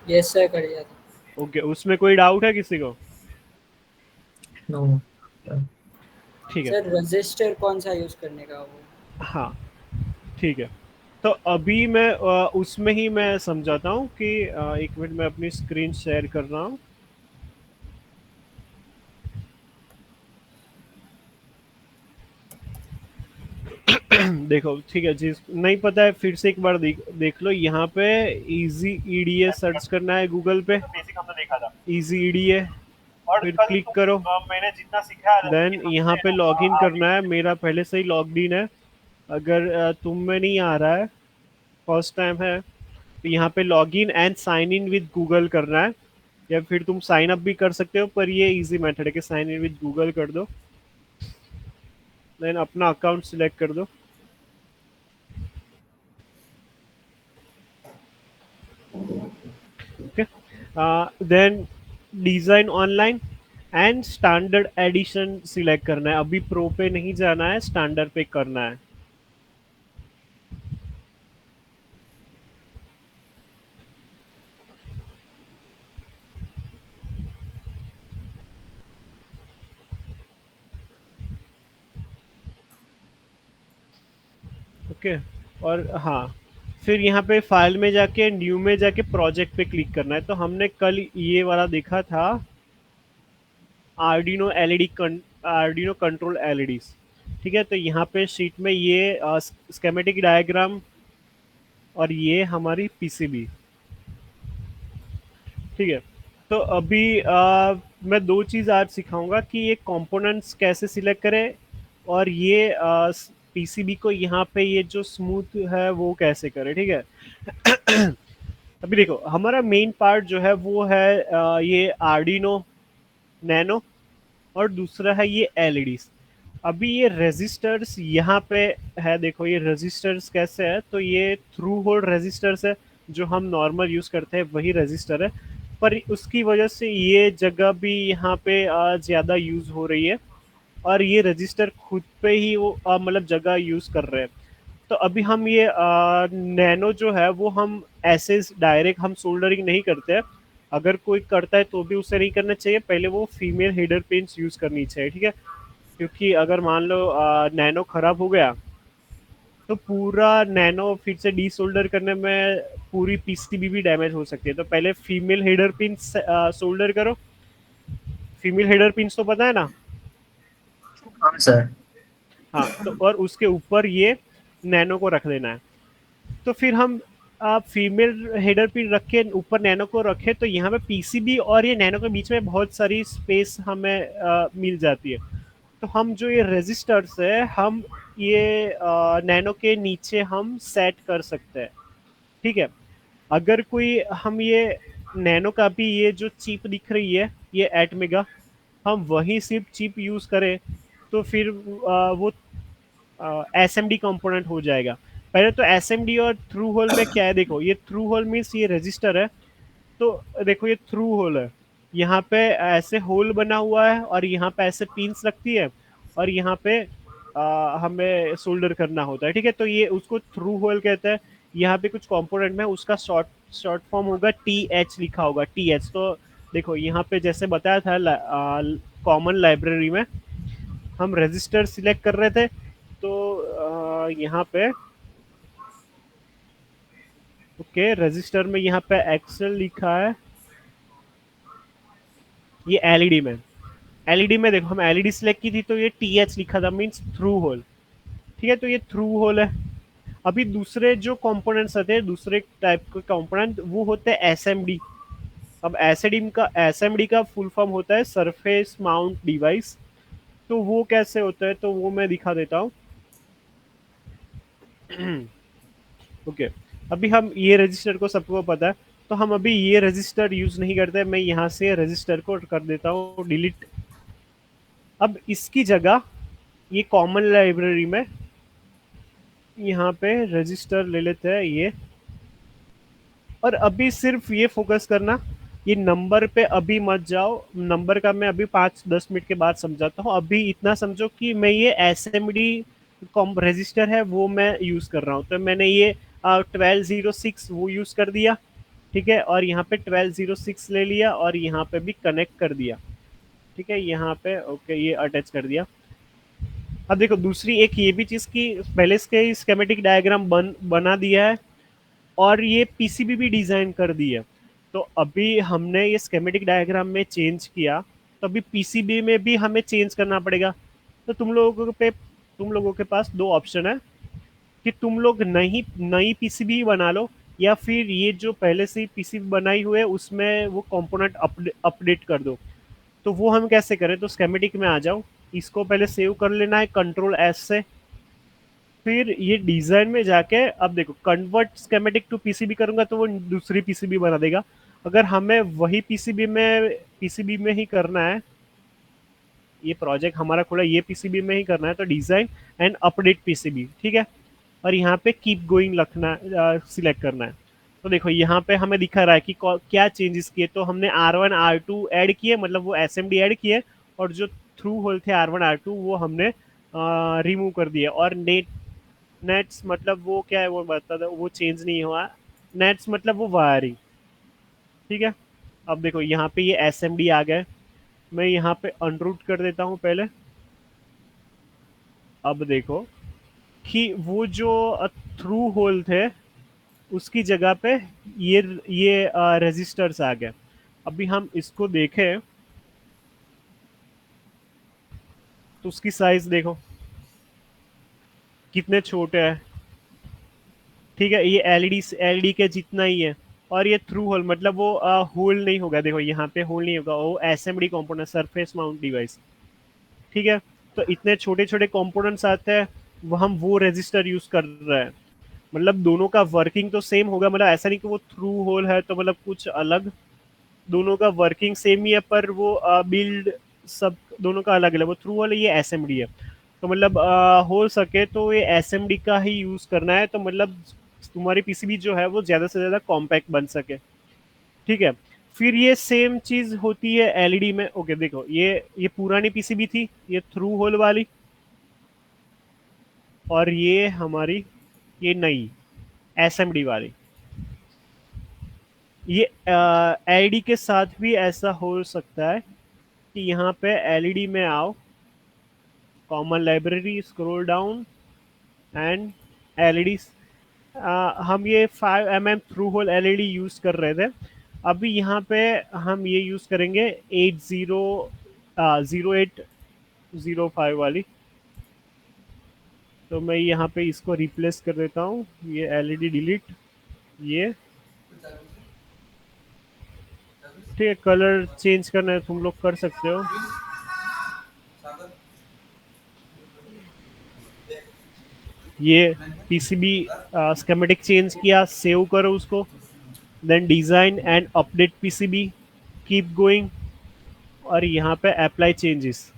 Yes sir, कर दिया था। ओके, उसमें कोई डाउट है किसी को? नो। ठीक है। सर रजिस्टर कौन सा यूज करने का वो? हाँ, ठीक है। तो अभी मैं उसमें ही मैं समझाता हूँ कि 1 मिनट मैं अपनी स्क्रीन शेयर कर रहा हूँ। देखो, ठीक है जी, नहीं पता है फिर से एक बार देख लो। यहाँ पे इजी ईडीए सर्च करना है गूगल पे। तो बेसिक हमने देखा था। इजी ईडीए, और फिर कल क्लिक तुम करो। मैंने जितना सीखा है कि देन यहाँ हमने पे लॉगिन करना है। आर्टिफिशियल मेरा पहले से ही लॉग्ड इन है। अगर तुम में नहीं आ रहा है, फर्स्ट टाइम है, तो यहाँ पे login and sign in with Google करना है। या फिर तुम साइन अप भी कर सकते हो, पर ये इजी मेथड है कि साइन इन विद गूगल कर दो। देन अपना अकाउंट सिलेक्ट कर दो। Okay, then design online and standard edition select करना है। अभी प्रो पे नहीं जाना है, स्टैंडर्ड पे करना है। ओके, और हाँ, फिर यहाँ पे फाइल में जाके न्यू में जाके प्रोजेक्ट पे क्लिक करना है। तो हमने कल ये वाला देखा था, Arduino LED, Arduino control LEDs. ठीक है, तो यहाँ पे शीट में ये स्केमेटिक डायग्राम और ये हमारी पीसीबी। ठीक है, तो अभी मैं दो चीज़ आज सिखाऊंगा कि ये कंपोनेंट्स कैसे सिलेक्ट करें, और ये पीसीबी को यहाँ पे ये जो स्मूथ है वो कैसे करें। ठीक है। अभी देखो, हमारा मेन पार्ट जो है वो है ये आर्डिनो नैनो, और दूसरा है ये एलईडीज। अभी ये रेजिस्टर्स यहाँ पे है। देखो ये रेजिस्टर्स कैसे है, तो ये थ्रू होल्ड रेजिस्टर्स है, जो हम नॉर्मल यूज करते हैं वही रेजिस्टर है। पर उसकी वजह से ये जगह भी यहाँ पे ज्यादा यूज हो रही है, और ये रजिस्टर खुद पे ही वो मतलब जगह यूज कर रहे हैं। तो अभी हम ये नैनो जो है वो हम ऐसे डायरेक्ट हम सोल्डरिंग नहीं करते हैं। अगर कोई करता है तो भी उसे नहीं करना चाहिए, पहले वो फीमेल हेडर पिंस यूज करनी चाहिए। ठीक है, क्योंकि अगर मान लो नैनो खराब हो गया, तो पूरा नैनो फिर से डी सोल्डर करने में पूरी पीसीबी भी डैमेज हो सकती है। तो पहले फीमेल हेडर पिन सोल्डर करो। फीमेल हेडर पिंस तो पता है ना? हाँ सर। हाँ, तो और उसके ऊपर ये नैनो को रख देना है। तो फिर हम आप फीमेल हेडर पिन रख के ऊपर नैनो को रखे, तो यहाँ पे पीसीबी और ये नैनो के बीच में बहुत सारी स्पेस हमें मिल जाती है। तो हम जो ये रेजिस्टर्स है, हम ये नैनो के नीचे हम सेट कर सकते हैं। ठीक है, अगर कोई हम ये नैनो का भी ये जो चिप दिख रही है, ये एटमेगा, हम वही सिर्फ चिप यूज करें, तो फिर वो एसएमडी कंपोनेंट हो जाएगा। पहले तो एसएमडी और थ्रू होल में क्या है, देखो ये थ्रू होल मीन्स ये रजिस्टर है। तो देखो ये थ्रू होल है, यहाँ पे ऐसे होल बना हुआ है, और यहाँ पे ऐसे पिंस लगती है, और यहाँ पे हमें सोल्डर करना होता है। ठीक है, तो ये उसको थ्रू होल कहते हैं। यहाँ पे कुछ कंपोनेंट में उसका शॉर्ट शॉर्ट फॉर्म होगा, टी एच लिखा होगा, टी एच। तो देखो यहाँ पे जैसे बताया था कॉमन लाइब्रेरी में हम रजिस्टर सिलेक्ट कर रहे थे, तो यहाँ पे ओके, रजिस्टर में यहाँ पे एक्सेल लिखा है। ये एलईडी में, एलईडी में देखो हम एलईडी सिलेक्ट की थी, तो ये टी एच लिखा था, मीन्स थ्रू होल। ठीक है, तो ये थ्रू होल है। अभी दूसरे जो कंपोनेंट्स आते हैं, दूसरे टाइप के कंपोनेंट, वो होते हैं एसएमडी। अब एसएमडी का फुल फॉर्म होता है सरफेस माउंट डिवाइस। तो वो कैसे होता है, तो वो मैं दिखा देता हूँ। ओके, अभी हम ये रजिस्टर को सबको पता है, तो हम अभी ये रजिस्टर यूज नहीं करते। मैं यहाँ से रजिस्टर को कर देता हूँ डिलीट। अब इसकी जगह ये कॉमन लाइब्रेरी में यहाँ पे रजिस्टर ले लेते हैं ये। और अभी सिर्फ ये फोकस करना, ये नंबर पे अभी मत जाओ। नंबर का मैं अभी 5-10 मिनट के बाद समझाता हूँ। अभी इतना समझो कि मैं ये एस एम डी रजिस्टर है वो मैं यूज कर रहा हूँ। तो मैंने ये 1206 वो यूज कर दिया। ठीक है, और यहाँ पे 1206 ले लिया और यहाँ पे भी कनेक्ट कर दिया। ठीक है, यहाँ पे ओके ये अटैच कर दिया। अब देखो दूसरी एक ये भी चीज़ की पहले इसके स्केमेटिक डायग्राम बना दिया है और ये पीसीबी भी डिज़ाइन कर दी है। तो अभी हमने ये स्केमेटिक डायग्राम में चेंज किया, तो अभी पीसीबी में भी हमें चेंज करना पड़ेगा। तो तुम लोगों के पास दो ऑप्शन है कि तुम लोग नई पीसीबी बना लो, या फिर ये जो पहले से ही पीसीबी बनाई हुई है उसमें वो कंपोनेंट अपडेट कर दो। तो वो हम कैसे करें? तो स्केमेटिक में आ जाओ, इसको पहले सेव कर लेना है कंट्रोल एस से, फिर ये डिजाइन में जाके अब देखो कन्वर्ट स्केमेटिक टू पीसीबी करूंगा तो वो दूसरी पीसीबी बना देगा। अगर हमें वही पीसीबी में ही करना है, ये प्रोजेक्ट हमारा खुला ये पीसीबी में ही करना है, तो डिजाइन एंड अपडेट पीसीबी, ठीक है। और यहाँ पे कीप गोइंग रखना, सिलेक्ट करना है। तो देखो यहाँ पे हमें दिखा रहा है कि क्या चेंजेस किए। तो हमने R1 R2 ऐड किए, मतलब वो एसएमडी ऐड किए, और जो थ्रू होल थे R1 R2 वो हमने रिमूव कर दिए। और नेट्स मतलब वो क्या है वो बता दो, वो चेंज नहीं हुआ। नेट्स मतलब वो वायरिंग, ठीक है। अब देखो यहाँ पे ये एसएमडी आ गए, मैं यहाँ पे अनरूट कर देता हूँ पहले। अब देखो कि वो जो थ्रू होल थे उसकी जगह पे ये रेजिस्टर्स आ गए। अभी हम इसको देखें तो उसकी साइज देखो कितने छोटे हैं, ठीक है। ये एलईडी के जितना ही है। और ये थ्रू होल मतलब वो होल नहीं होगा, देखो यहाँ पे होल नहीं होगा, वो SMD component surface mount device, ठीक है। तो इतने छोटे छोटे कंपोनेंट्स आते हैं, वो रेजिस्टर यूज कर रहे हैं। मतलब दोनों का वर्किंग तो सेम होगा, मतलब ऐसा नहीं कि वो थ्रू होल है तो मतलब कुछ अलग, दोनों का वर्किंग सेम ही है, पर वो बिल्ड सब दोनों का अलग अलग। वो थ्रू होल है, ये एसएमडी है। तो मतलब हो सके तो ये एसएमडी का ही यूज करना है, तो मतलब तुम्हारी पीसीबी जो है वो ज्यादा से ज्यादा कॉम्पैक्ट बन सके, ठीक है। फिर ये सेम चीज होती है एलईडी में। ओके देखो ये पुरानी पीसीबी थी, ये थ्रू होल वाली, और ये हमारी ये नई एसएमडी वाली। ये एलईडी के साथ भी ऐसा हो सकता है कि यहाँ पे एलईडी में आओ, common library, scroll down and LED. हम ये 5 mm through hole LED use कर रहे थे, अभी यहाँ पे हम ये यूज करेंगे 0805 वाली। तो मैं यहाँ पे इसको रिप्लेस कर देता हूँ, ये एलईडी डिलीट, ये ठीक है। कलर चेंज करना है तुम लोग कर सकते हो। ये पीसीबी स्कीमेटिक चेंज किया, सेव करो उसको, then design and update PCB, keep going, और यहाँ पे अप्लाई चेंजेस।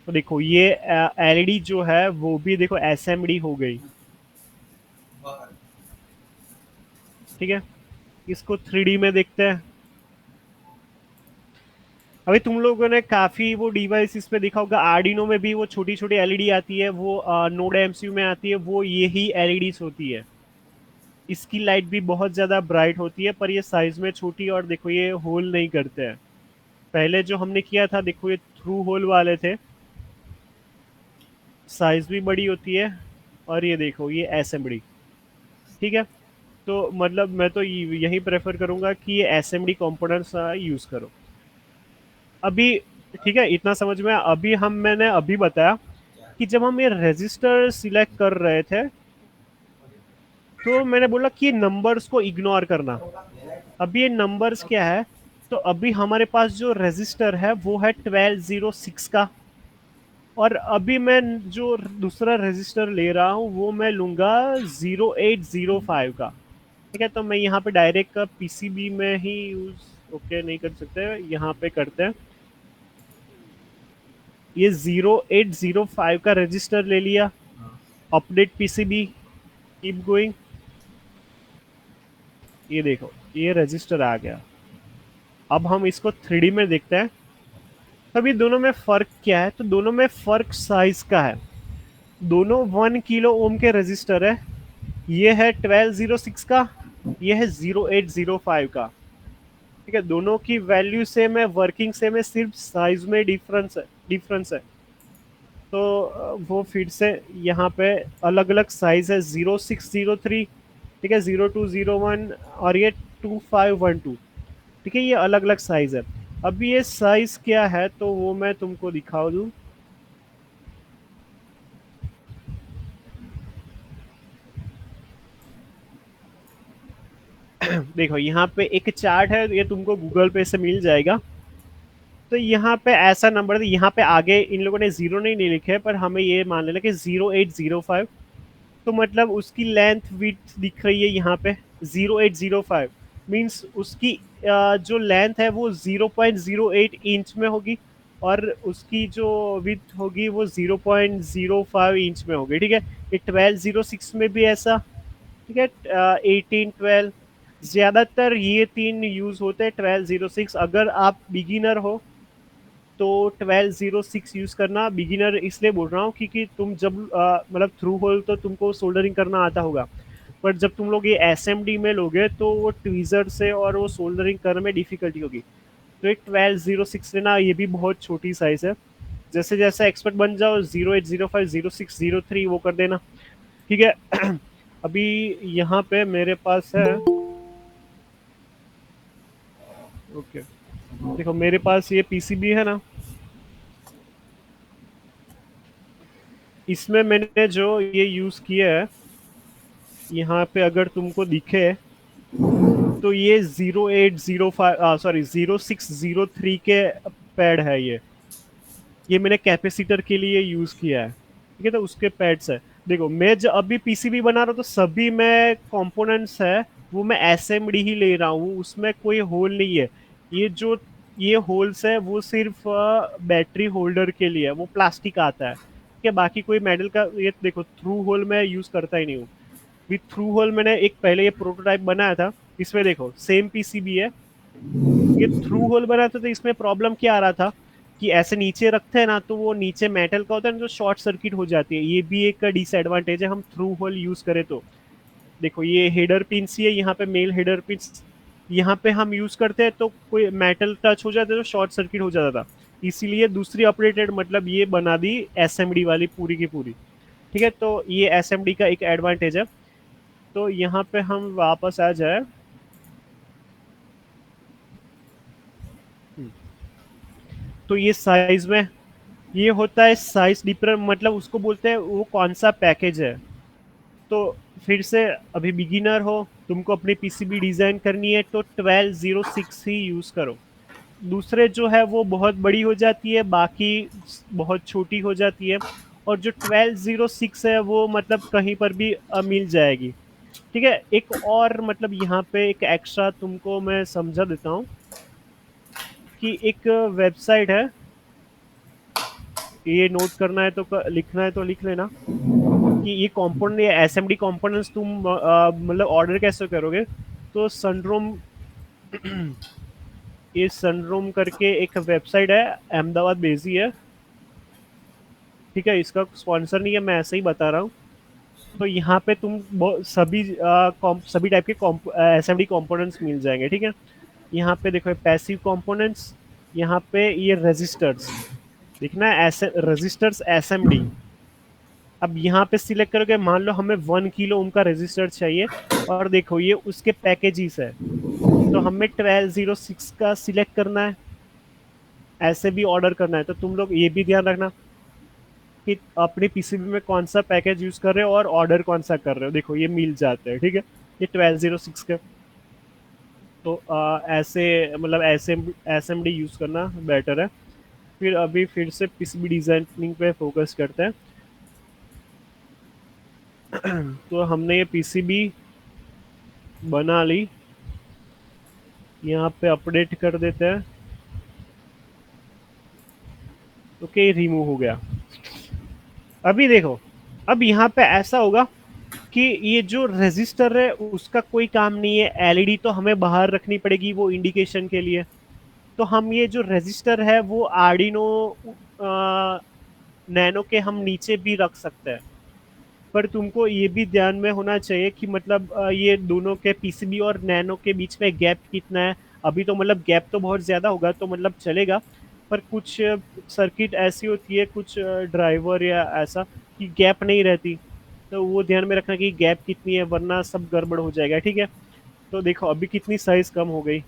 तो देखो ये एलईडी जो है वो भी देखो एसएमडी हो गई, ठीक है। इसको 3D में देखते हैं। अभी तुम लोगों ने काफी वो डिवाइस इस पे देखा होगा, आर्डिनो में भी वो छोटी छोटी एलईडी आती है, वो नोड एमसीयू में आती है, वो यही एलईडीज होती है। इसकी लाइट भी बहुत ज़्यादा ब्राइट होती है, पर ये साइज में छोटी, और देखो ये होल नहीं करते हैं। पहले जो हमने किया था देखो ये थ्रू होल वाले थे, साइज भी बड़ी होती है, और ये देखो ये एसएमडी, ठीक है। तो मतलब मैं तो यही प्रेफर करूंगा कि ये एसएमडी कंपोनेंट्स यूज़ करो अभी, ठीक है। इतना समझ में अभी मैंने अभी बताया कि जब हम ये रजिस्टर सिलेक्ट कर रहे थे तो मैंने बोला कि नंबर्स को इग्नोर करना। अभी ये नंबर्स क्या है, तो अभी हमारे पास जो रजिस्टर है वो है 1206 का, और अभी मैं जो दूसरा रजिस्टर ले रहा हूँ वो मैं लूंगा 0805 का, ठीक है। तो मैं यहाँ पे डायरेक्ट पीसीबी में ही यूज ओके नहीं कर सकते, यहाँ पे करते हैं। ये 0805 का रजिस्टर ले लिया, अपडेट पीसीबी, कीप गोइंग। ये देखो ये रजिस्टर आ गया। अब हम इसको 3D में देखते हैं। अभी दोनों में फर्क क्या है, तो दोनों में फर्क साइज का है। दोनों 1 किलो ओम के रजिस्टर है, ये है 1206 का ये है 0805 का। ठीक है, दोनों की वैल्यू सेम है, वर्किंग सेम है, सिर्फ साइज में डिफरेंस है। तो वो फिर से यहाँ पे अलग अलग साइज है, 0603, ठीक है, 0201 और ये 2512। ठीक है, ये अलग अलग साइज है। अभी ये साइज क्या है तो वो मैं तुमको दिखा दूँ। देखो यहाँ पे एक चार्ट है, ये तुमको गूगल पे से मिल जाएगा। तो यहाँ पे ऐसा नंबर, यहाँ पे आगे इन लोगों ने जीरो नहीं लिखे है, पर हमें ये मान लेना कि 0805। तो मतलब उसकी लेंथ विड्थ दिख रही है यहाँ पे 0805, मीन्स उसकी जो लेंथ है वो 0.08 इंच में होगी, और उसकी जो विड्थ होगी वो 0.05 इंच में होगी। ठीक है, ये 1206 में भी ऐसा, ठीक है, 1812, ज़्यादातर ये तीन यूज़ होते हैं। 1206 अगर आप बिगिनर हो तो 1206 यूज़ करना। बिगिनर इसलिए बोल रहा हूँ क्योंकि तुम जब मतलब थ्रू होल तो तुमको सोल्डरिंग करना आता होगा, पर जब तुम लोग ये एसएमडी में लोगे तो वो ट्वीज़र से और वो सोल्डरिंग करने में डिफ़िकल्टी होगी। तो एक 1206 लेना, ये भी बहुत छोटी साइज़ है। जैसे जैसे एक्सपर्ट बन जाओ 0805 0603 वो कर देना। ठीक है। अभी यहाँ पे मेरे पास है, ओके, देखो मेरे पास ये पीसीबी है ना, इसमें मैंने जो ये यूज़ किया है, यहाँ पे अगर तुमको दिखे तो ये 0805 सॉरी 0603 के पैड है ये मैंने कैपेसिटर के लिए यूज़ किया है। ठीक है, तो उसके पैड्स है। देखो मैं जब अभी पीसीबी बना रहा हूँ तो सभी में कंपोनेंट्स है वो मैं एसएमडी ही ले रहा हूँ, उसमें कोई होल नहीं है। ये होल्स है वो सिर्फ बैटरी होल्डर के लिए है, वो प्लास्टिक आता है। ठीक है, बाकी कोई मेटल का, ये देखो थ्रू होल मैं यूज़ करता ही नहीं हूँ। विथ थ्रू होल मैंने एक पहले ये प्रोटोटाइप बनाया था, इसमें देखो सेम पीसीबी है। ये थ्रू होल बना था तो इसमें प्रॉब्लम क्या आ रहा था कि ऐसे नीचे रखते हैं ना तो वो नीचे मेटल का होता है ना, जो शॉर्ट सर्किट हो जाती है। ये भी एक डिसएडवांटेज है हम थ्रू होल यूज करें तो। देखो ये हेडर पिंस ही है, यहाँ पे मेल हेडर पिंस, यहाँ पे हम यूज करते हैं तो कोई मेटल टच हो जाता है तो शॉर्ट सर्किट हो जाता था। इसीलिए दूसरी अपडेटेड मतलब ये बना दी एसएमडी वाली पूरी की पूरी। ठीक है, तो ये एसएमडी का एक एडवांटेज है। तो यहाँ पे हम वापस आ जाए, तो ये साइज में ये होता है साइज डिफरेंट, मतलब उसको बोलते हैं वो कौन सा पैकेज है। तो फिर से अभी बिगिनर हो, तुमको अपनी पीसीबी डिज़ाइन करनी है तो 1206 ही यूज़ करो। दूसरे जो है वो बहुत बड़ी हो जाती है, बाकी बहुत छोटी हो जाती है। और जो 1206 है वो मतलब कहीं पर भी मिल जाएगी। ठीक है, एक और मतलब यहाँ पे एक एक्स्ट्रा तुमको मैं समझा देता हूँ कि एक वेबसाइट है, ये नोट करना है तो लिखना है तो लिख लेना कि ये कंपोनेंट, ये एसएमडी कंपोनेंट्स तुम मतलब ऑर्डर कैसे करोगे। तो सनरूम ये सनरूम करके एक वेबसाइट है, अहमदाबाद बेसी है। ठीक है, इसका स्पॉन्सर नहीं है, मैं ऐसे ही बता रहा हूँ। तो यहाँ पे तुम सभी टाइप के एसएमडी कंपोनेंट्स मिल जाएंगे। ठीक है, यहाँ पे देखो पैसिव कंपोनेंट्स, यहाँ पे ये रजिस्टर्स दिखना है, ऐसे रजिस्टर्स एसएमडी। अब यहाँ पे सिलेक्ट करोगे, मान लो हमें 1 किलो उनका रजिस्टर चाहिए, और देखो ये उसके पैकेजेस है, तो हमें 1206 का सिलेक्ट करना है, ऐसे भी ऑर्डर करना है। तो तुम लोग ये भी ध्यान रखना कि अपने पीसीबी में कौन सा पैकेज यूज़ कर रहे हो और ऑर्डर कौन सा कर रहे हो। देखो ये मिल जाते हैं। ठीक है, ये 1206 का। तो ऐसे मतलब एसएमडी यूज़ करना बेटर है। फिर अभी फिर से पीसीबी डिज़ाइनिंग पे फोकस करते हैं। तो हमने ये पीसीबी बना ली, यहाँ पे अपडेट कर देते हैं। ओके, रिमूव हो गया। अभी देखो, अब यहाँ पे ऐसा होगा कि ये जो रजिस्टर है उसका कोई काम नहीं है, एलईडी तो हमें बाहर रखनी पड़ेगी वो इंडिकेशन के लिए। तो हम ये जो रजिस्टर है वो आर्डिनो नैनो के हम नीचे भी रख सकते हैं। पर तुमको ये भी ध्यान में होना चाहिए कि मतलब ये दोनों के पीसीबी और नैनो के बीच में गैप कितना है। अभी तो मतलब गैप तो बहुत ज़्यादा होगा तो मतलब चलेगा, पर कुछ सर्किट ऐसी होती है, कुछ ड्राइवर या ऐसा कि गैप नहीं रहती, तो वो ध्यान में रखना कि गैप कितनी है, वरना सब गड़बड़ हो जाएगा। ठीक है, तो देखो अभी कितनी साइज कम हो गई।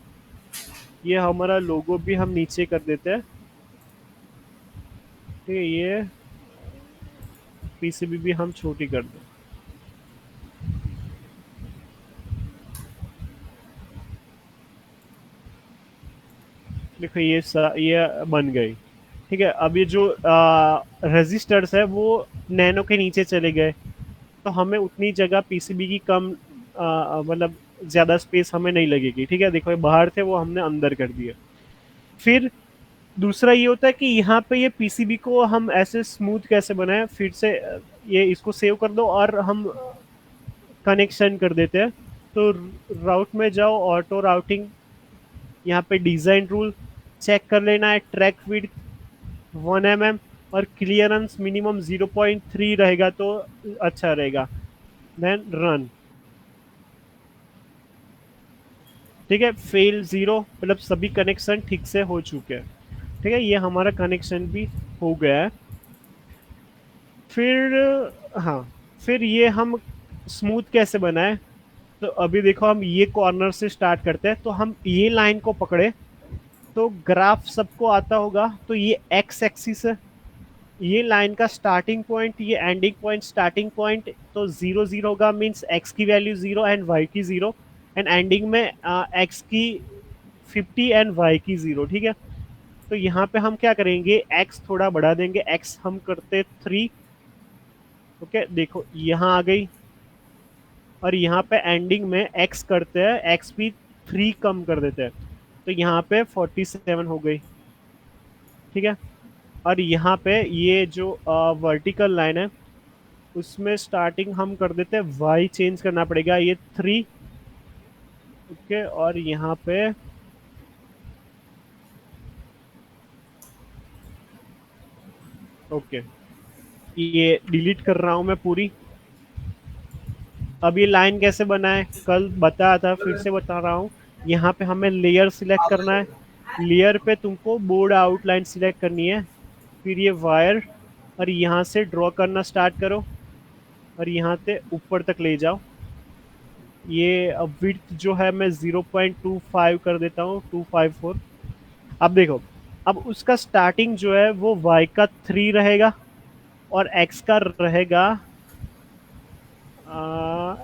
ये हमारा लोगो भी हम नीचे कर देते हैं। ठीक है, ये पीसीबी भी हम छोटी कर दें। देखो ये बन गई। ठीक है, अब ये जो रजिस्टर्स है वो नैनो के नीचे चले गए, तो हमें उतनी जगह पीसीबी की कम मतलब ज़्यादा स्पेस हमें नहीं लगेगी। ठीक है, देखो ये बाहर थे वो हमने अंदर कर दिए। फिर दूसरा ये होता है कि यहाँ पे ये पीसीबी को हम ऐसे स्मूथ कैसे बनाएं। फिर से ये इसको सेव कर दो और हम कनेक्शन कर देते हैं। तो राउट में जाओ, ऑटो राउटिंग, यहाँ पे डिज़ाइन रूल चेक कर लेना है। ट्रैक विड्थ 1 mm और क्लियरेंस मिनिमम 0.3 रहेगा तो अच्छा रहेगा। Then run. ठीक है, फेल 0 मतलब सभी कनेक्शन ठीक से हो चुके हैं। ठीक है, ये हमारा कनेक्शन भी हो गया है। फिर हाँ, फिर ये हम स्मूथ कैसे बनाए। तो अभी देखो हम ये कॉर्नर से स्टार्ट करते हैं, तो हम ये लाइन को पकड़े तो ग्राफ सबको आता होगा। तो ये एक्स एक्सिस है, ये लाइन का स्टार्टिंग पॉइंट, ये एंडिंग पॉइंट, स्टार्टिंग पॉइंट तो 0 0 होगा, मीन्स एक्स की वैल्यू 0 एंड वाई की 0, एंड एंडिंग में एक्स की 50 एंड वाई की 0। ठीक है, तो यहाँ पे हम क्या करेंगे, एक्स थोड़ा बढ़ा देंगे, एक्स हम करते 3। ओके, देखो यहाँ आ गई, और यहाँ पे एंडिंग में एक्स करते हैं, एक्स भी 3 कम कर देते हैं, तो यहाँ पे 47 हो गई। ठीक है, और यहाँ पे ये जो वर्टिकल लाइन है उसमें स्टार्टिंग हम कर देते हैं, वाई चेंज करना पड़ेगा, ये 3। ओके, और यहाँ पे ओके, ये डिलीट कर रहा हूँ मैं पूरी। अब ये लाइन कैसे बनाए, कल बताया था, फिर से बता रहा हूँ। यहाँ पे हमें लेयर सिलेक्ट करना है, लेयर पे तुमको बोर्ड आउटलाइन सिलेक्ट करनी है, फिर ये वायर, और यहाँ से ड्रॉ करना स्टार्ट करो और यहाँ से ऊपर तक ले जाओ। ये अब विड्थ जो है मैं 0.25 कर देता हूँ, 254। अब देखो, अब उसका स्टार्टिंग जो है वो y का 3 रहेगा और x का रहेगा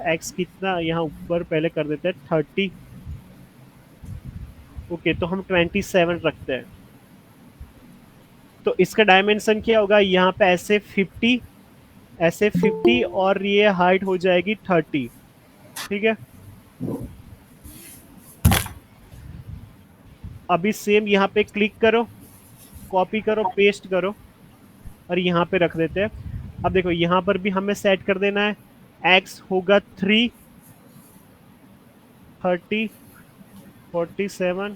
x कितना, यहाँ ऊपर पहले कर देते हैं 30। ओके, तो हम 27 रखते हैं। तो इसका डायमेंशन क्या होगा, यहाँ पे ऐसे 50, ऐसे 50, और ये हाइट हो जाएगी 30। ठीक है, अभी सेम यहाँ पे क्लिक करो, कॉपी करो, पेस्ट करो, और यहाँ पे रख देते हैं। अब देखो यहाँ पर भी हमें सेट कर देना है, x होगा 3, 30, 47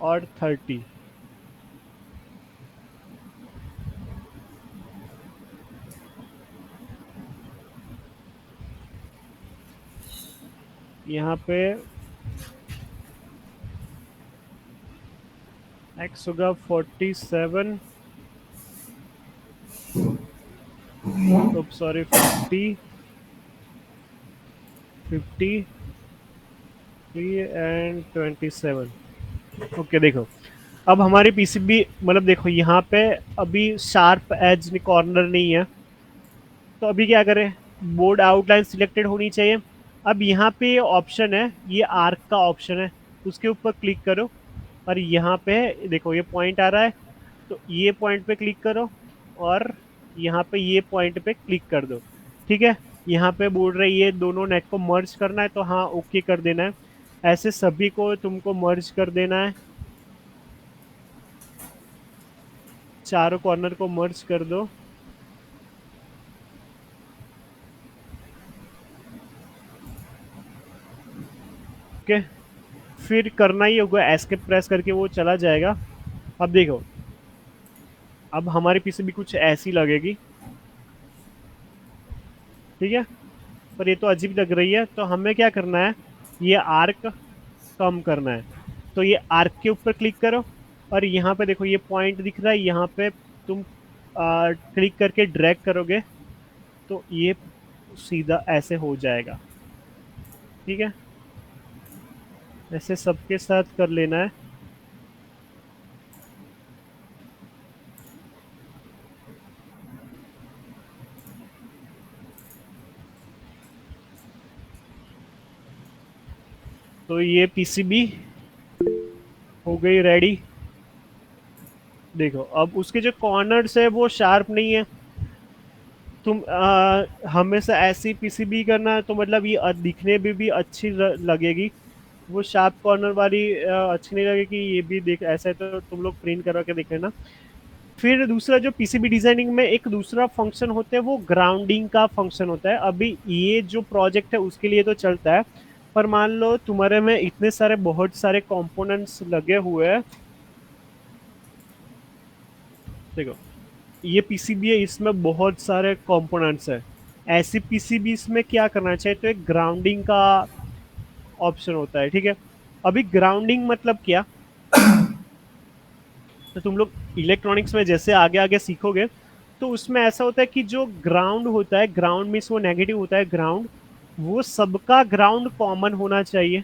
और 30। यहाँ पे x होगा 47, सॉरी 50, 53 एंड 27। ओके, देखो अब हमारी पीसीबी मतलब देखो यहाँ पे अभी शार्प एज कॉर्नर नहीं है, तो अभी क्या करें, बोर्ड आउटलाइन सिलेक्टेड होनी चाहिए। अब यहाँ पे ये ऑप्शन है, ये आर्क का ऑप्शन है, उसके ऊपर क्लिक करो, और यहाँ पे देखो ये पॉइंट आ रहा है, तो ये पॉइंट पे क्लिक करो और यहाँ पे ये पॉइंट पे क्लिक कर दो। ठीक है, यहाँ पे बोल रही है दोनों नेट को मर्ज करना है, तो हाँ ओके कर देना है। ऐसे सभी को तुमको मर्ज कर देना है, चारों कॉर्नर को मर्ज कर दो। ओके, फिर करना ही होगा, एस्केप प्रेस करके वो चला जाएगा। अब देखो, अब हमारी पीसीबी कुछ ऐसी लगेगी। ठीक है, पर ये तो अजीब लग रही है, तो हमें क्या करना है, ये आर्क कम करना है। तो ये आर्क के ऊपर क्लिक करो और यहाँ पे देखो ये पॉइंट दिख रहा है, यहाँ पे तुम क्लिक करके ड्रैग करोगे तो ये सीधा ऐसे हो जाएगा। ठीक है, ऐसे सबके साथ कर लेना है। तो ये पीसीबी हो गई रेडी। देखो अब उसके जो कॉर्नर्स है वो शार्प नहीं है। तुम हमेशा ऐसी पीसीबी करना है तो मतलब ये दिखने में भी अच्छी लगेगी। वो शार्प कॉर्नर वाली अच्छी नहीं लगेगी। ये भी देख ऐसा है तो तुम लोग प्रिंट करा के देख लेना। फिर दूसरा जो पीसीबी डिजाइनिंग में एक दूसरा फंक्शन होता है वो ग्राउंडिंग का फंक्शन होता है। अभी ये जो प्रोजेक्ट है उसके लिए तो चलता है, पर मान लो तुम्हारे में इतने सारे बहुत सारे कंपोनेंट्स लगे हुए हैं। देखो ये पीसीबी है, इसमें बहुत सारे कंपोनेंट्स है। ऐसी पीसीबी में क्या करना चाहिए, तो एक ग्राउंडिंग का ऑप्शन होता है। ठीक है, अभी ग्राउंडिंग मतलब क्या, तो तुम लोग इलेक्ट्रॉनिक्स में जैसे आगे आगे सीखोगे तो उसमें ऐसा होता है कि जो ग्राउंड होता है, ग्राउंड मीन्स वो नेगेटिव होता है ग्राउंड, वो सबका ग्राउंड कॉमन होना चाहिए।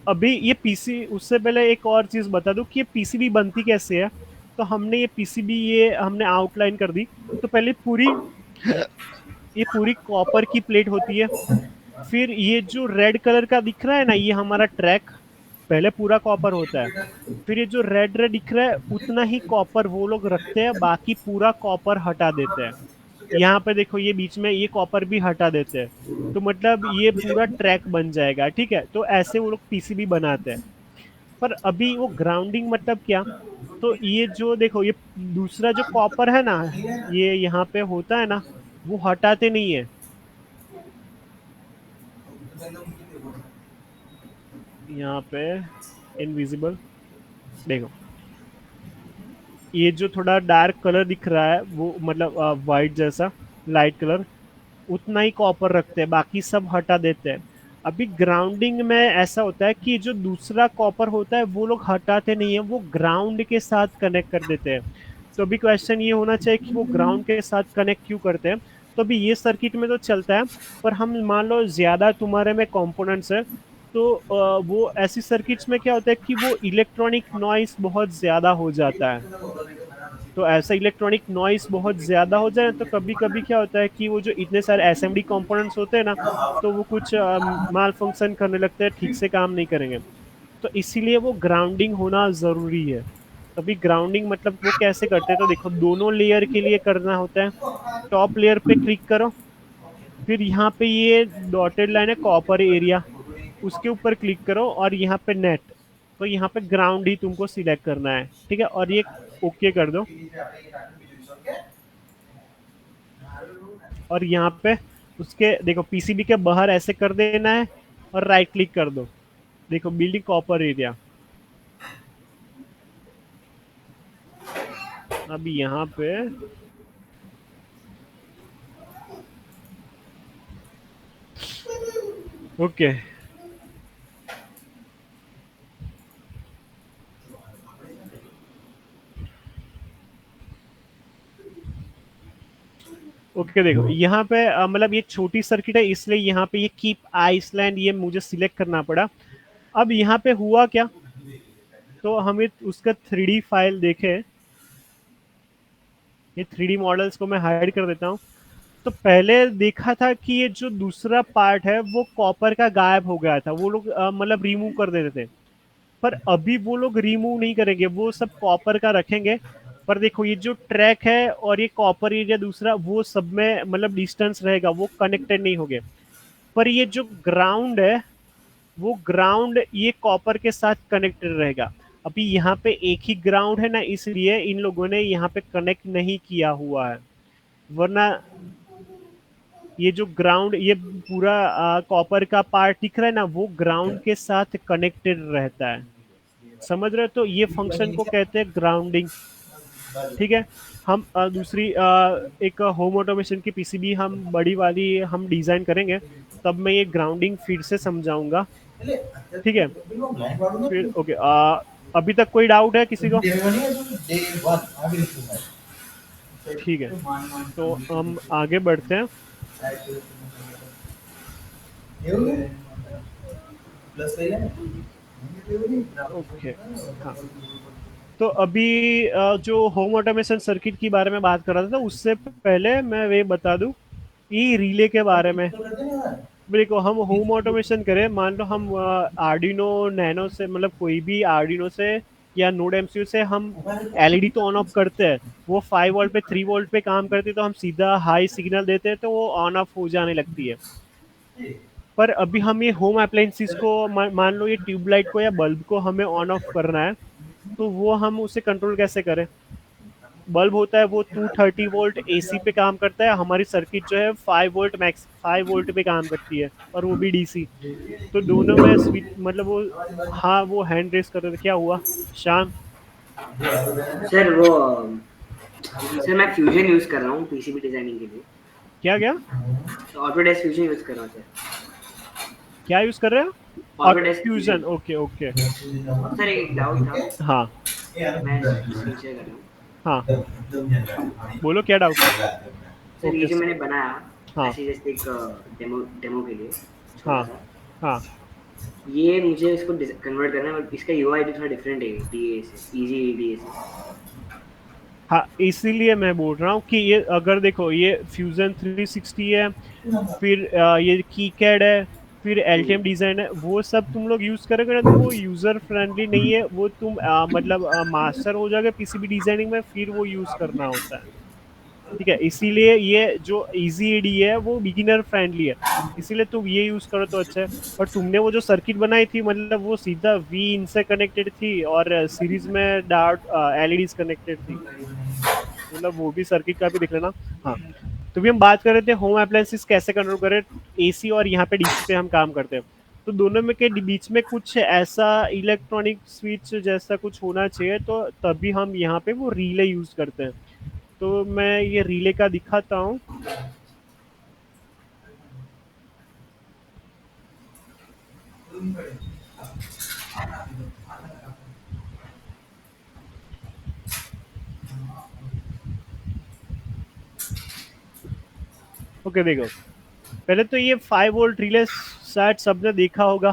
अभी ये पीसी, उससे पहले एक और चीज बता दूं कि ये पीसीबी बनती कैसे है। तो हमने ये पीसीबी ये हमने आउटलाइन कर दी। तो पहले पूरी ये पूरी कॉपर की प्लेट होती है। फिर ये जो रेड कलर का दिख रहा है ना, ये हमारा ट्रैक पहले पूरा कॉपर होता है। फिर ये जो रेड रेड दिख रहा है उतना ही कॉपर वो लोग रखते हैं, बाकी पूरा कॉपर हटा देते हैं। यहाँ पे देखो ये बीच में ये कॉपर भी हटा देते हैं, तो मतलब ये पूरा ट्रैक बन जाएगा। ठीक है, तो ऐसे वो लोग पीसीबी बनाते हैं। पर अभी वो ग्राउंडिंग मतलब क्या, तो ये जो देखो ये दूसरा जो कॉपर है ना, ये यहाँ पे होता है ना, वो हटाते नहीं है। यहाँ पे इनविजिबल, देखो ये जो थोड़ा डार्क कलर दिख रहा है वो मतलब वाइट जैसा लाइट कलर, उतना ही कॉपर रखते हैं, बाकी सब हटा देते हैं। अभी ग्राउंडिंग में ऐसा होता है कि जो दूसरा कॉपर होता है वो लोग हटाते नहीं है, वो ग्राउंड के साथ कनेक्ट कर देते हैं। तो अभी क्वेश्चन ये होना चाहिए कि वो ग्राउंड के साथ कनेक्ट क्यों करते हैं। तो अभी ये सर्किट में तो चलता है, पर हम मान लो ज्यादा तुम्हारे में कंपोनेंट्स है, तो वो ऐसी सर्किट्स में क्या होता है कि वो इलेक्ट्रॉनिक नॉइस बहुत ज्यादा हो जाता है। तो ऐसा इलेक्ट्रॉनिक नॉइस बहुत ज्यादा हो जाए तो कभी कभी क्या होता है कि वो जो इतने सारे असेंबली कंपोनेंट्स होते हैं ना, तो वो कुछ माल फंक्शन करने लगते हैं, ठीक से काम नहीं करेंगे। तो इसीलिए वो ग्राउंडिंग होना जरूरी है। अभी ग्राउंडिंग मतलब वो कैसे करते हैं, तो देखो दोनों लेयर के लिए करना होता है। टॉप लेयर पे क्लिक करो, फिर यहाँ पे ये डॉटेड लाइन है कॉपर एरिया, उसके ऊपर क्लिक करो और यहाँ पे नेट, तो यहाँ पे ग्राउंड ही तुमको सिलेक्ट करना है। ठीक है, और ये ओके कर दो। और यहाँ पे उसके देखो पीसीबी के बाहर ऐसे कर देना है और राइट क्लिक कर दो। देखो बिल्डिंग कॉपर एरिया। अभी यहाँ पे ओके ओके, देखो यहाँ पे मतलब ये छोटी सर्किट है इसलिए यहाँ पे ये कीप आइसलैंड ये मुझे सिलेक्ट करना पड़ा। अब यहाँ पे हुआ क्या, तो हमें उसका 3D फाइल देखे। ये 3D मॉडल्स को मैं हाइड कर देता हूँ। तो पहले देखा था कि ये जो दूसरा पार्ट है वो कॉपर का गायब हो गया था, वो लोग मतलब रिमूव कर देते थे। पर अभी वो लोग रिमूव नहीं करेंगे, वो सब कॉपर का रखेंगे। पर देखो ये जो ट्रैक है और ये कॉपर एरिया दूसरा, वो सब में मतलब डिस्टेंस रहेगा, वो कनेक्टेड नहीं होंगे। पर ये जो ग्राउंड है वो ग्राउंड ये कॉपर के साथ कनेक्टेड रहेगा। अभी यहाँ पे एक ही ग्राउंड है ना, इसलिए इन लोगों ने यहाँ पे कनेक्ट नहीं किया हुआ है, वरना ये जो ग्राउंड ये पूरा कॉपर का पार्ट दिख रहा है ना, वो ग्राउंड के साथ कनेक्टेड रहता है। समझ रहे हो, तो ये फंक्शन को कहते हैं ग्राउंडिंग। ठीक है, हम दूसरी एक होम ऑटोमेशन की पीसीबी हम बड़ी वाली हम डिज़ाइन करेंगे, तब मैं ये ग्राउंडिंग फिर से समझाऊंगा, ठीक है? फिर ओके, अभी तक कोई डाउट है किसी को? ठीक है, तो हम आगे बढ़ते हैं। ओके, हाँ। तो अभी जो होम ऑटोमेशन सर्किट की बारे में बात कर रहा था, तो उससे पहले मैं ये बता दूं ये रिले के बारे में। देखो, हम होम ऑटोमेशन करें, मान लो हम आर्डिनो नैनो से, मतलब कोई भी आर्डिनो से या नोड एमसीयू से हम एलईडी तो ऑन ऑफ करते हैं, वो 5 वोल्ट पे 3 वोल्ट पे काम करती है, तो हम सीधा हाई सिग्नल देते हैं तो वो ऑन ऑफ हो जाने लगती है। पर अभी हम ये होम अप्लायंसेस को मान लो ये ट्यूबलाइट को या बल्ब को हमें ऑन ऑफ करना है, तो वो हम उसे कंट्रोल कैसे करें? बल्ब होता है वो 230 वोल्ट एसी पे काम करता है, हमारी सर्किट जो है 5 वोल्ट मैक्स 5 वोल्ट पे काम करती है, और वो भी डीसी। तो दोनों में स्विच, मतलब वो, हाँ वो हैंड रेस कर रहे थे, क्या हुआ शान? सर वो सर मैं फ्यूजन यूज कर रहा हूँ पीसीबी डिजाइनिंग के लिए। क्या क्या तो ऑटोडेस्क फ्यूजन यूज कर रहा हूँ सर। क्या यूज कर रहे हो? Autodesk fusion, okay okay. Sir एक डाउट था, हाँ मैं स्क्रीन शेयर कर रहा हूँ। हाँ, बोलो क्या डाउट है? सर ये ओके जो मैंने बनाया हाँ ऐसे जैसे एक डेमो के लिए हाँ छोटा सा, हाँ ये मुझे इसको कन्वर्ट करना है, और इसका यूआई थोड़ा डिफरेंट है डीए से, इजी डीए से। हाँ, इसीलिए मैं बोल रहा हूँ कि ये अगर देखो, ये फ्यूजन 360 है, फिर ये कीकैड है, फिर एलटीएम डिजाइन है, वो सब तुम लोग यूज करोगे ना तो वो यूजर फ्रेंडली नहीं है, वो तुम मतलब मास्टर हो जाओगे पीसीबी डिजाइनिंग में, फिर वो यूज करना होता है, ठीक है? इसीलिए ये जो इजी ईडी है वो बिगिनर फ्रेंडली है, इसीलिए तुम ये यूज करो तो अच्छा है। और तुमने वो जो सर्किट बनाई थी, मतलब वो सीधा वी इन से कनेक्टेड थी और सीरीज में डार्ट एलईडीज कनेक्टेड थी, मतलब वो भी सर्किट का भी देख लेना। हाँ, तो भी हम बात कर रहे थे होम अप्लायंसेस कैसे कंट्रोल करें, एसी और यहाँ पे डीसी पे हम काम करते हैं, तो दोनों में के बीच में कुछ ऐसा इलेक्ट्रॉनिक स्विच जैसा कुछ होना चाहिए, तो तभी हम यहाँ पे वो रिले यूज करते हैं। तो मैं ये रिले का दिखाता हूँ। ओके देखो, पहले तो ये 5 वोल्ट रिले शायद सबने देखा होगा,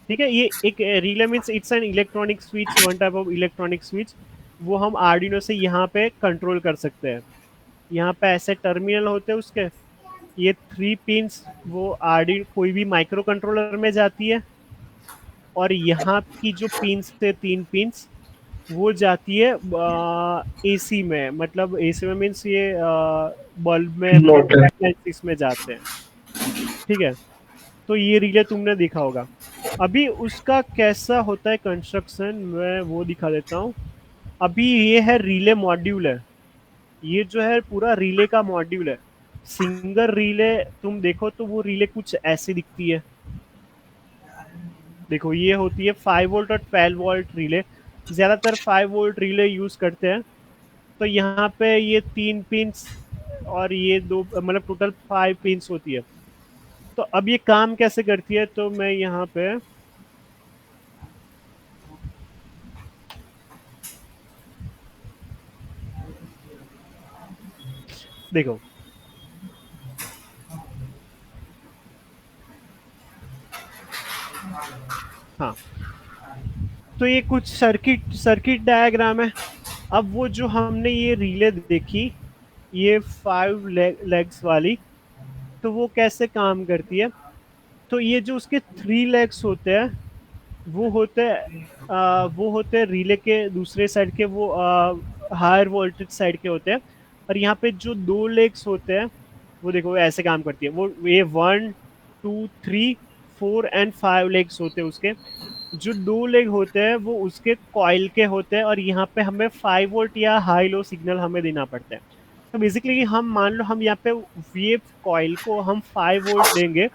ठीक है? ये एक relay means it's an electronic switch, one type of electronic switch, वो हम आर्डिनो से यहाँ पे कंट्रोल कर सकते हैं। यहाँ पे ऐसे टर्मिनल होते हैं उसके, ये 3 पिंस वो आर्डिनो कोई भी माइक्रो कंट्रोलर में जाती है, और यहाँ की जो पिंस थे 3 पिंस वो जाती है एसी में, मतलब एसी में मीन्स ये बल्ब में, मोटर। इसमें जाते हैं, ठीक है? तो ये रिले तुमने देखा होगा। अभी उसका कैसा होता है कंस्ट्रक्शन, मैं वो दिखा देता हूँ। अभी ये है रिले मॉड्यूल है, ये जो है पूरा रिले का मॉड्यूल है। सिंगल रिले तुम देखो तो वो रिले कुछ ऐसे दिखती है, देखो ये होती है 5 वोल्ट और 12 वोल्ट रिले, ज़्यादातर 5 वोल्ट रिले यूज़ करते हैं। तो यहाँ पे ये 3 पिंस और ये 2, मतलब टोटल 5 पिंस होती है। तो अब ये काम कैसे करती है, तो मैं यहाँ पे देखो, हाँ, तो ये कुछ सर्किट डायग्राम है। अब वो जो हमने ये रिले देखी, ये 5 लेग्स वाली, तो वो कैसे काम करती है? तो ये जो उसके 3 लेग्स होते हैं वो होते हैं रिले के दूसरे साइड के, वो हायर वोल्टेज साइड के होते हैं। और यहाँ पे जो 2 लेग्स होते हैं वो देखो वो ऐसे काम करती है, वो ये 1 2 3 4 एंड 5 लेग्स होते हैं उसके। जो 2 लेग होते हैं वो उसके कॉइल के होते हैं, और यहाँ पे हमें 5 वोल्ट या हाई लो सिग्नल हमें देना पड़ता है। तो बेसिकली हम मान लो हम यहाँ पे वेव कॉइल को हम 5 वोल्ट देंगे,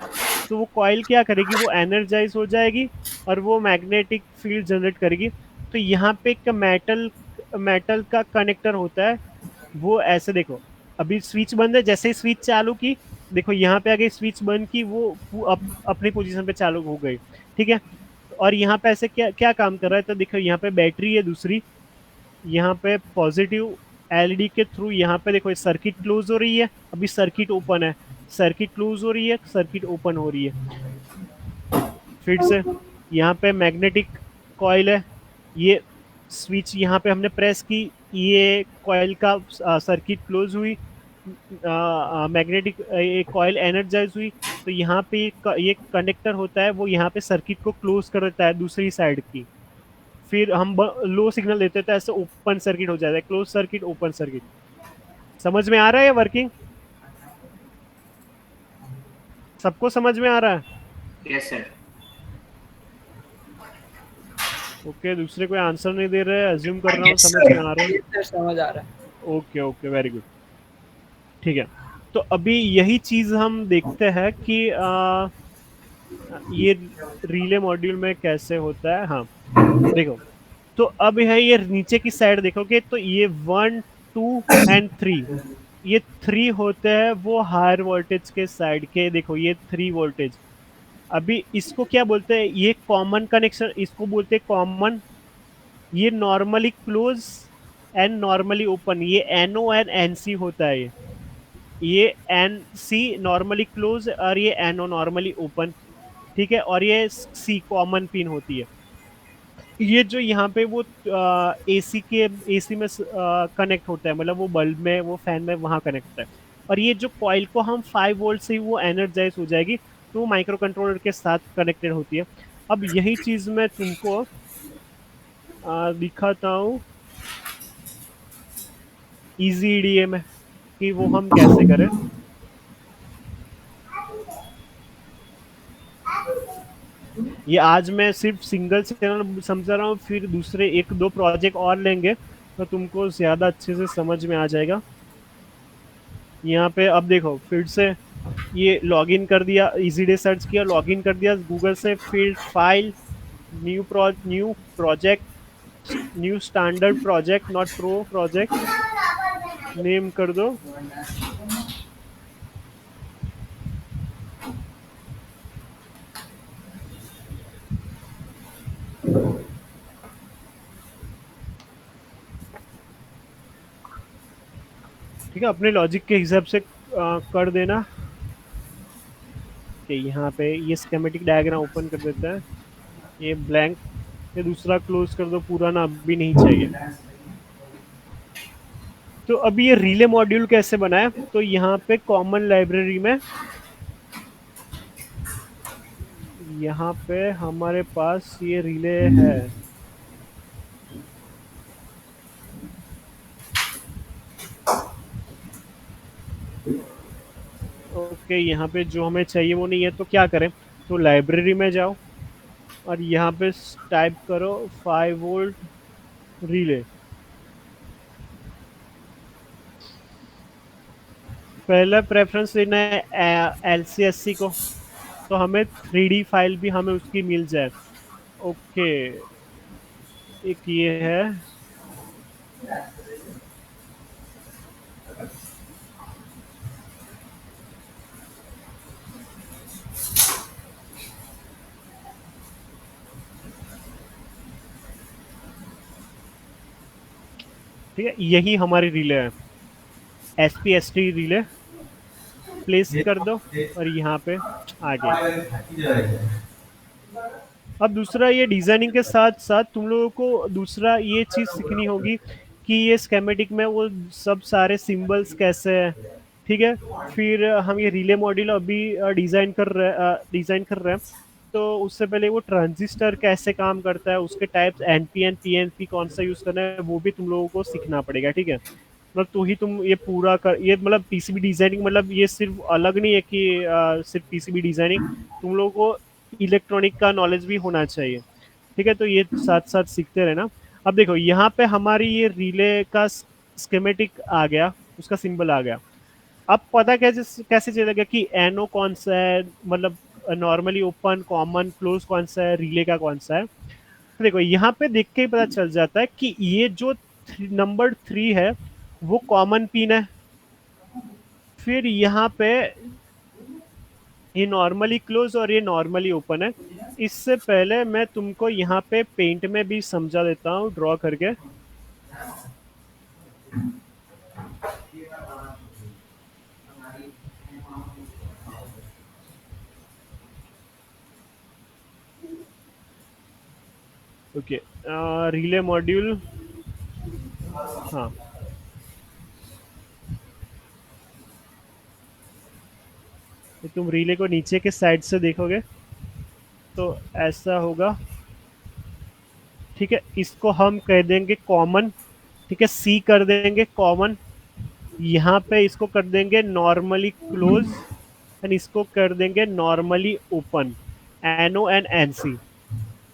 तो वो कॉइल क्या करेगी, वो एनर्जाइज हो जाएगी और वो मैग्नेटिक फील्ड जनरेट करेगी। तो यहाँ पे एक मेटल मेटल का कनेक्टर होता है, वो ऐसे देखो, अभी स्विच बंद है, जैसे ही स्विच चालू की, देखो यहाँ पे आगे स्विच बंद की, वो अपनी पोजीशन पे चालू हो गई, ठीक है। और यहाँ पे ऐसे क्या क्या काम कर रहा है, तो देखो यहाँ पे बैटरी है दूसरी, यहाँ पे पॉजिटिव एलईडी के थ्रू यहाँ पे देखो सर्किट क्लोज हो रही है, अभी सर्किट ओपन है, सर्किट क्लोज हो रही है, सर्किट ओपन हो रही है, फिर से यहाँ पे मैग्नेटिक कॉइल है, ये स्विच यहाँ पे हमने प्रेस की, ये कॉइल का सर्किट क्लोज हुई, मैग्नेटिक ये कॉइल एनर्जाइज हुई, तो यहाँ पे ये कनेक्टर होता है, वो यहाँ पे सर्किट को क्लोज कर देता है दूसरी साइड की, फिर हम लो सिग्नल देते हैं तो ऐसे ओपन सर्किट हो जाता है, क्लोज सर्किट ओपन सर्किट। समझ में आ रहा है वर्किंग? सबको समझ में आ रहा है? Yes sir. ओके, दूसरे कोई आंसर नहीं दे रहे, अज्यूम कर रहा हूँ Yes, समझ sir. में आ रहा है। ये सर समझ आ रहा है। ओके ओके, वेरी गुड, ठीक है। तो अभी यही चीज हम देखते हैं कि ये रिले मॉड्यूल में कैसे होता है। हाँ देखो, तो अब है ये नीचे की साइड देखोगे तो ये 1 2 एंड 3, ये 3 होते हैं वो हायर वोल्टेज के साइड के, देखो ये 3 वोल्टेज। अभी इसको क्या बोलते हैं, ये कॉमन कनेक्शन, इसको बोलते हैं कॉमन। ये normally close and normally open, ये एनओ एंड एनसी होता है, ये एन सी नॉर्मली क्लोज और ये एनओ नॉर्मली ओपन, ठीक है। और ये सी कॉमन पिन होती है। ये जो यहाँ पे वो एसी के एसी में कनेक्ट होता है, मतलब वो बल्ब में, वो फैन में वहाँ कनेक्ट होता है। और ये जो कॉइल को हम 5 वोल्ट से ही वो एनर्जाइज हो जाएगी, तो वो माइक्रो कंट्रोलर के साथ कनेक्टेड होती है। अब यही चीज़ मैं तुमको दिखाता हूँ इजी ईडीए में कि वो हम कैसे करें। ये आज मैं सिर्फ सिंगल चैनल समझा रहा हूँ, फिर दूसरे 1-2 प्रोजेक्ट और लेंगे तो तुमको ज़्यादा अच्छे से समझ में आ जाएगा। यहाँ पे अब देखो फिर से ये लॉगिन कर दिया, इजीडे सर्च किया, लॉगिन कर दिया गूगल से, फिर file, new project, new standard project, not pro project, name कर दो। ठीक है, अपने लॉजिक के हिसाब से कर देना। कि यहाँ पे ये स्कीमेटिक डायग्राम ओपन कर देता है, ये ब्लैंक, ये दूसरा क्लोज कर दो, पूरा ना अभी नहीं चाहिए। तो अभी ये रिले मॉड्यूल कैसे बना है, तो यहाँ पे कॉमन लाइब्रेरी में यहाँ पे हमारे पास ये रिले है। ओके, यहाँ पे जो हमें चाहिए वो नहीं है, तो क्या करें, तो लाइब्रेरी में जाओ और यहाँ पे टाइप करो 5 वोल्ट रिले। पहला प्रेफरेंस देना है LCSC को, तो हमें 3D फाइल भी हमें उसकी मिल जाए। ओके, एक ये है, ठीक है, यही हमारी रिले है, SPST रिले। प्लेस कर दो और यहाँ पे आ गया। अब दूसरा, ये डिजाइनिंग के साथ साथ तुम लोगों को दूसरा ये चीज़ सीखनी होगी कि ये स्केमेटिक में वो सब सारे सिंबल्स कैसे हैं, ठीक है। फिर हम ये रिले मॉड्यूल अभी डिज़ाइन कर रहे हैं, तो उससे पहले वो ट्रांजिस्टर कैसे काम करता है, उसके टाइप्स NPN PNP कौन सा यूज़ करना है, वो भी तुम लोगों को सीखना पड़ेगा, ठीक है। मतलब तो ही तुम ये पूरा कर, ये मतलब PCB डिज़ाइनिंग, मतलब ये सिर्फ अलग नहीं है कि सिर्फ PCB डिज़ाइनिंग, तुम लोगों को इलेक्ट्रॉनिक का नॉलेज भी होना चाहिए, ठीक है। तो ये साथ साथ सीखते रहना। अब देखो यहाँ पे हमारी ये रिले का स्कीमेटिक आ गया, उसका सिंबल आ गया। अब पता कैसे कैसे चलेगा कि एनओ कौन सा है, मतलब नॉर्मली ओपन, कॉमन, क्लोज कौन सा है, रिले का कौन सा है। तो देखो यहाँ पे देख के ही पता चल जाता है कि ये जो नंबर 3 है वो कॉमन पिन है। फिर यहाँ पे ये नॉर्मली क्लोज और ये नॉर्मली ओपन है। इससे पहले मैं तुमको यहाँ पे पेंट में भी समझा देता हूँ ड्रॉ करके। ओके, रिले मॉड्यूल, हाँ तो तुम रिले को नीचे के साइड से देखोगे तो ऐसा होगा, ठीक है। इसको हम कह देंगे कॉमन, ठीक है, सी कर देंगे कॉमन। यहाँ पे इसको कर देंगे नॉर्मली क्लोज एंड इसको कर देंगे normally open, NO and N C,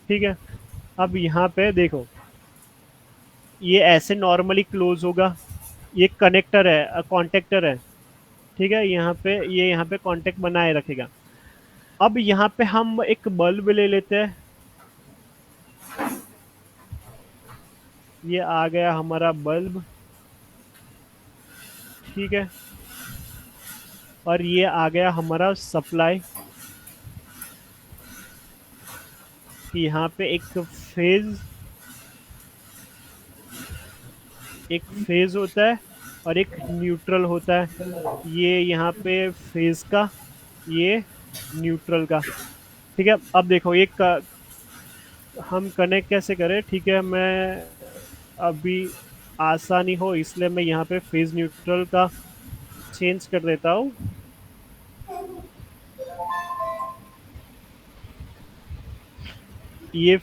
ठीक है। अब यहाँ पे देखो ये ऐसे नॉर्मली क्लोज होगा, ये कनेक्टर है, कॉन्टेक्टर है, ठीक है। यहाँ पे ये यहाँ पे कॉन्टेक्ट बनाए रखेगा। अब यहाँ पे हम एक बल्ब ले लेते हैं, ये आ गया हमारा बल्ब, ठीक है। और ये आ गया हमारा सप्लाई, यहाँ पे एक फेज होता है और एक न्यूट्रल होता है। ये यहाँ पे फेज का, ये न्यूट्रल का, ठीक है। अब देखो ये हम कनेक्ट कैसे करें, ठीक है। मैं अभी आसानी हो इसलिए मैं यहाँ पे फेज न्यूट्रल का चेंज कर देता हूँ। ये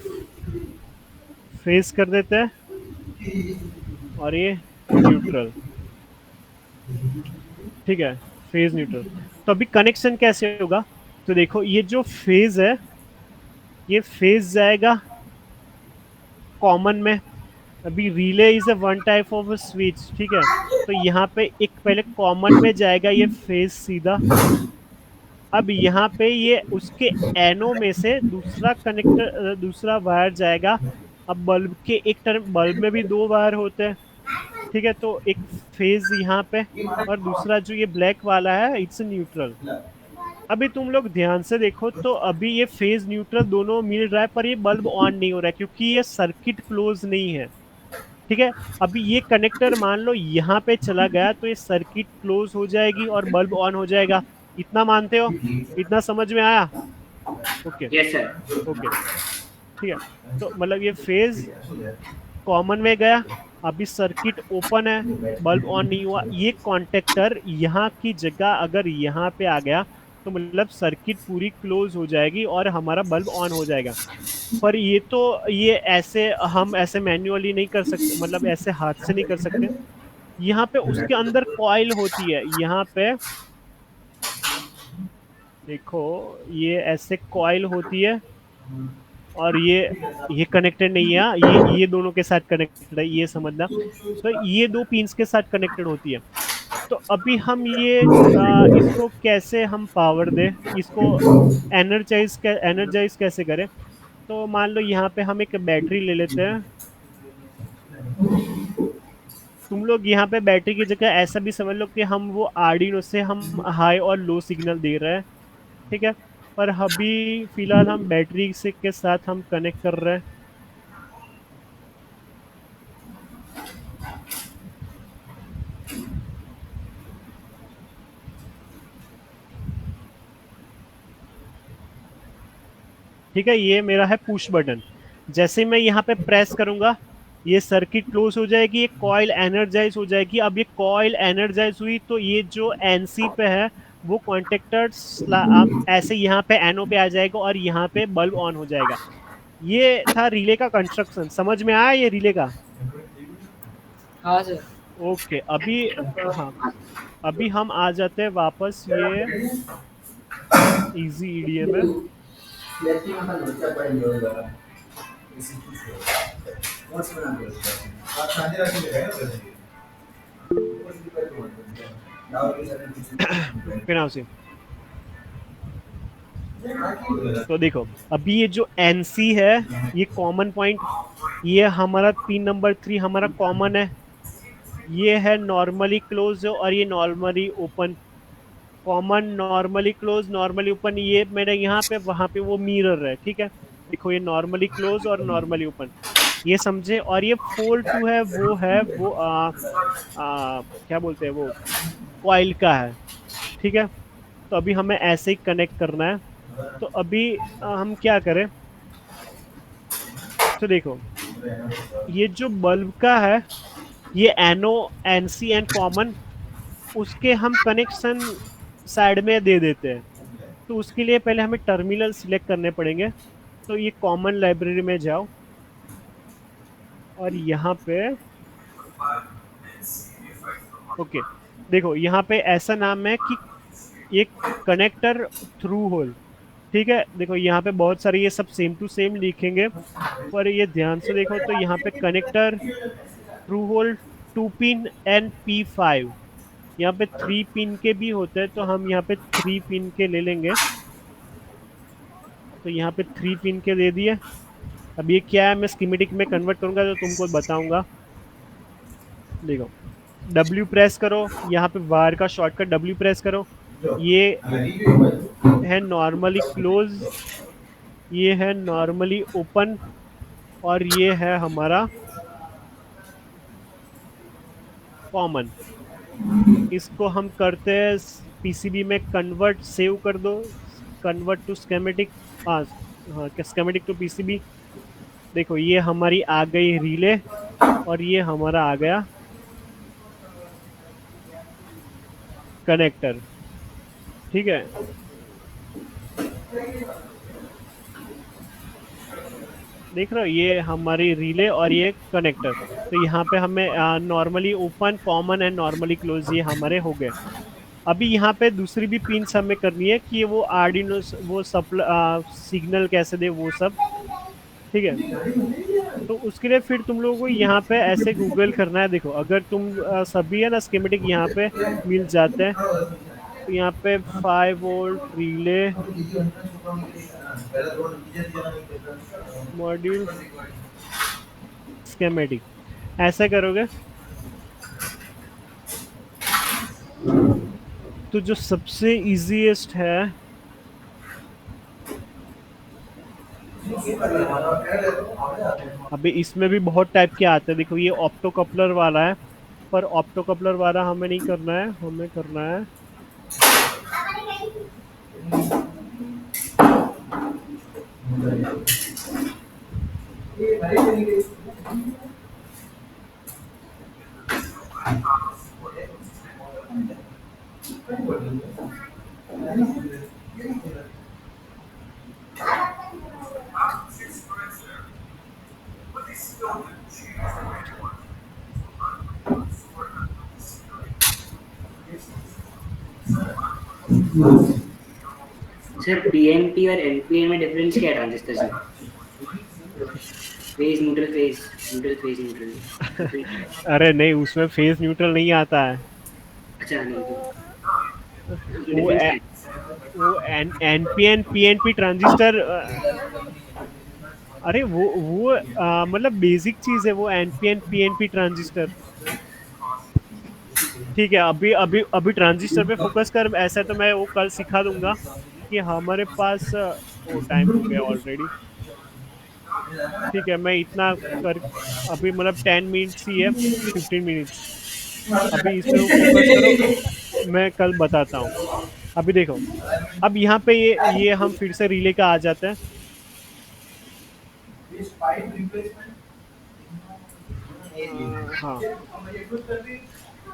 फेज कर देते हैं और ये न्यूट्रल, ठीक है, फेज न्यूट्रल। तो अभी कनेक्शन कैसे होगा, तो देखो ये जो फेज है ये फेज जाएगा कॉमन में। अभी relay is a one type off switch, ठीक है। तो यहाँ पे एक पहले कॉमन में जाएगा ये फेज सीधा। अब यहाँ पे ये उसके एनो में से दूसरा कनेक्टर, दूसरा वायर जाएगा। अब बल्ब के एक तरफ, बल्ब में भी दो वायर होते हैं, ठीक है। तो एक फेज यहाँ पे और दूसरा जो ये ब्लैक वाला है इट्स न्यूट्रल। अभी तुम लोग ध्यान से देखो तो अभी ये फेज न्यूट्रल दोनों मिल रहा है पर ये बल्ब ऑन नहीं हो रहा है क्योंकि ये सर्किट क्लोज नहीं है, ठीक है। अभी ये कनेक्टर मान लो यहाँ पे चला गया तो ये सर्किट क्लोज हो जाएगी और बल्ब ऑन हो जाएगा। इतना मानते हो? इतना समझ में आया? Okay yes sir. ओके, ठीक है। तो मतलब ये फेज कॉमन में गया, अभी सर्किट ओपन है, बल्ब ऑन नहीं हुआ। ये कॉन्टेक्टर यहाँ की जगह अगर यहाँ पे आ गया तो मतलब सर्किट पूरी क्लोज हो जाएगी और हमारा बल्ब ऑन हो जाएगा। पर ये तो ये ऐसे हम ऐसे मैन्युअली नहीं कर सकते, मतलब ऐसे हाथ से नहीं कर सकते। यहाँ पे उसके अंदर कॉइल होती है, यहाँ पे देखो ये ऐसे कॉइल होती है और ये कनेक्टेड नहीं है, ये दोनों के साथ कनेक्टेड है, ये समझना। तो ये दो पिंस के साथ कनेक्टेड होती है। तो अभी हम ये इसको कैसे हम पावर दें, इसको एनर्जाइज कैसे करें। तो मान लो यहाँ पे हम एक बैटरी ले लेते हैं। तुम लोग यहाँ पे बैटरी की जगह ऐसा भी समझ लो कि हम वो आर्डिनो से हम हाई और लो सिग्नल दे रहे हैं, ठीक है। पर अभी फिलहाल हम बैटरी से के साथ हम कनेक्ट कर रहे हैं। ठीक है, ये मेरा है पुश बटन। जैसे मैं यहाँ पे प्रेस करूंगा ये सर्किट क्लोज हो जाएगी, ये कॉइल एनर्जाइज हो जाएगी। अब ये कॉइल एनर्जाइज हुई तो ये जो एनसी पे है वो कॉन्टेक्टर ऐसे यहाँ पे एनओ पे आ जाएगा और यहाँ पे बल्ब ऑन हो जाएगा। ये था रिले का कंस्ट्रक्शन। समझ में आया ये रिले का? हाँ सर। ओके, अभी हाँ, अभी हम आ जाते हैं वापस ये इजी ईडीएम में। फिर से तो देखो अभी ये जो NC है ये कॉमन पॉइंट, ये हमारा पिन नंबर 3 हमारा कॉमन है, ये है नॉर्मली क्लोज और ये normally open, common normally close normally open, ये मेरे यहाँ पे वहाँ पे वो मिरर है, ठीक है। देखो ये नॉर्मली क्लोज और नॉर्मली ओपन, ये समझे। और ये 4-2 है वो क्या बोलते हैं वो कॉइल का है, ठीक है। तो अभी हमें ऐसे ही कनेक्ट करना है। तो अभी हम क्या करें, तो देखो ये जो बल्ब का है ये NO NC एंड कॉमन, उसके हम कनेक्शन साइड में दे देते हैं। तो उसके लिए पहले हमें टर्मिनल सिलेक्ट करने पड़ेंगे। तो ये कॉमन लाइब्रेरी में जाओ और यहाँ पे ओके, देखो यहाँ पे ऐसा नाम है कि एक कनेक्टर थ्रू होल, ठीक है। देखो यहाँ पे बहुत सारे ये सब सेम टू सेम लिखेंगे, पर ये ध्यान से देखो तो यहाँ पे connector through hole 2 pin and P5, यहाँ पे 3 पिन के भी होते हैं, तो हम यहाँ पे 3 पिन के ले लेंगे। तो यहाँ पे 3 पिन के दे दिए। अब ये क्या है मैं स्कीमेटिक में कन्वर्ट करूँगा तो तुमको बताऊँगा। देखो W प्रेस करो, यहाँ पे वायर का शॉर्टकट W प्रेस करो, ये है नॉर्मली क्लोज, ये है नॉर्मली ओपन, और ये है हमारा कॉमन। इसको हम करते हैं PCB में कन्वर्ट, सेव कर दो, कन्वर्ट टू स्कीमेटिक, हाँ स्कीमेटिक टू PCB। देखो ये हमारी आ गई रिले और ये हमारा आ गया कनेक्टर, ठीक है। देख रहे हो ये हमारी रिले और ये कनेक्टर। तो यहाँ पे हमें normally open, common and normally close ये हमारे हो गए। अभी यहाँ पे दूसरी भी पिन्स हमें करनी है कि वो आर्डिनो वो सिग्नल कैसे दे वो सब, ठीक है। तो उसके लिए फिर तुम लोगों को यहाँ पे ऐसे गूगल करना है। देखो अगर तुम सभी है ना स्कीमेटिक यहाँ पे मिल जाते हैं, तो यहाँ पे 5 वोल्ट रिले मॉड्यूल स्कीमेटिक ऐसा करोगे तो जो सबसे इजीएस्ट है अभी इसमें भी बहुत टाइप के आते हैं। देखो ये ऑप्टो कपलर वाला है, पर ऑप्टो कपलर वाला हमें नहीं करना है, हमें करना है सर PNP और NPN में डिफरेंस क्या है ट्रांजिस्टर से? Phase neutral. अरे नहीं उसमें फेज न्यूट्रल नहीं आता है। अच्छा नहीं तो वो NPN PNP ट्रांजिस्टर, अरे वो मतलब बेसिक चीज है वो NPN PNP ट्रांजिस्टर, ठीक है। अभी अभी अभी ट्रांजिस्टर पे फोकस कर, ऐसा तो मैं वो कल सिखा दूंगा कि हमारे पास वो टाइम हो गया ऑलरेडी, ठीक है। मैं इतना कर अभी मतलब 10 मिनट्स ही है, 15 मिनट्स अभी इस पे फोकस करो, मैं कल बताता हूँ। अभी देखो अब यहाँ पे ये हम फिर से रिले का आ जाते हैं। हाँ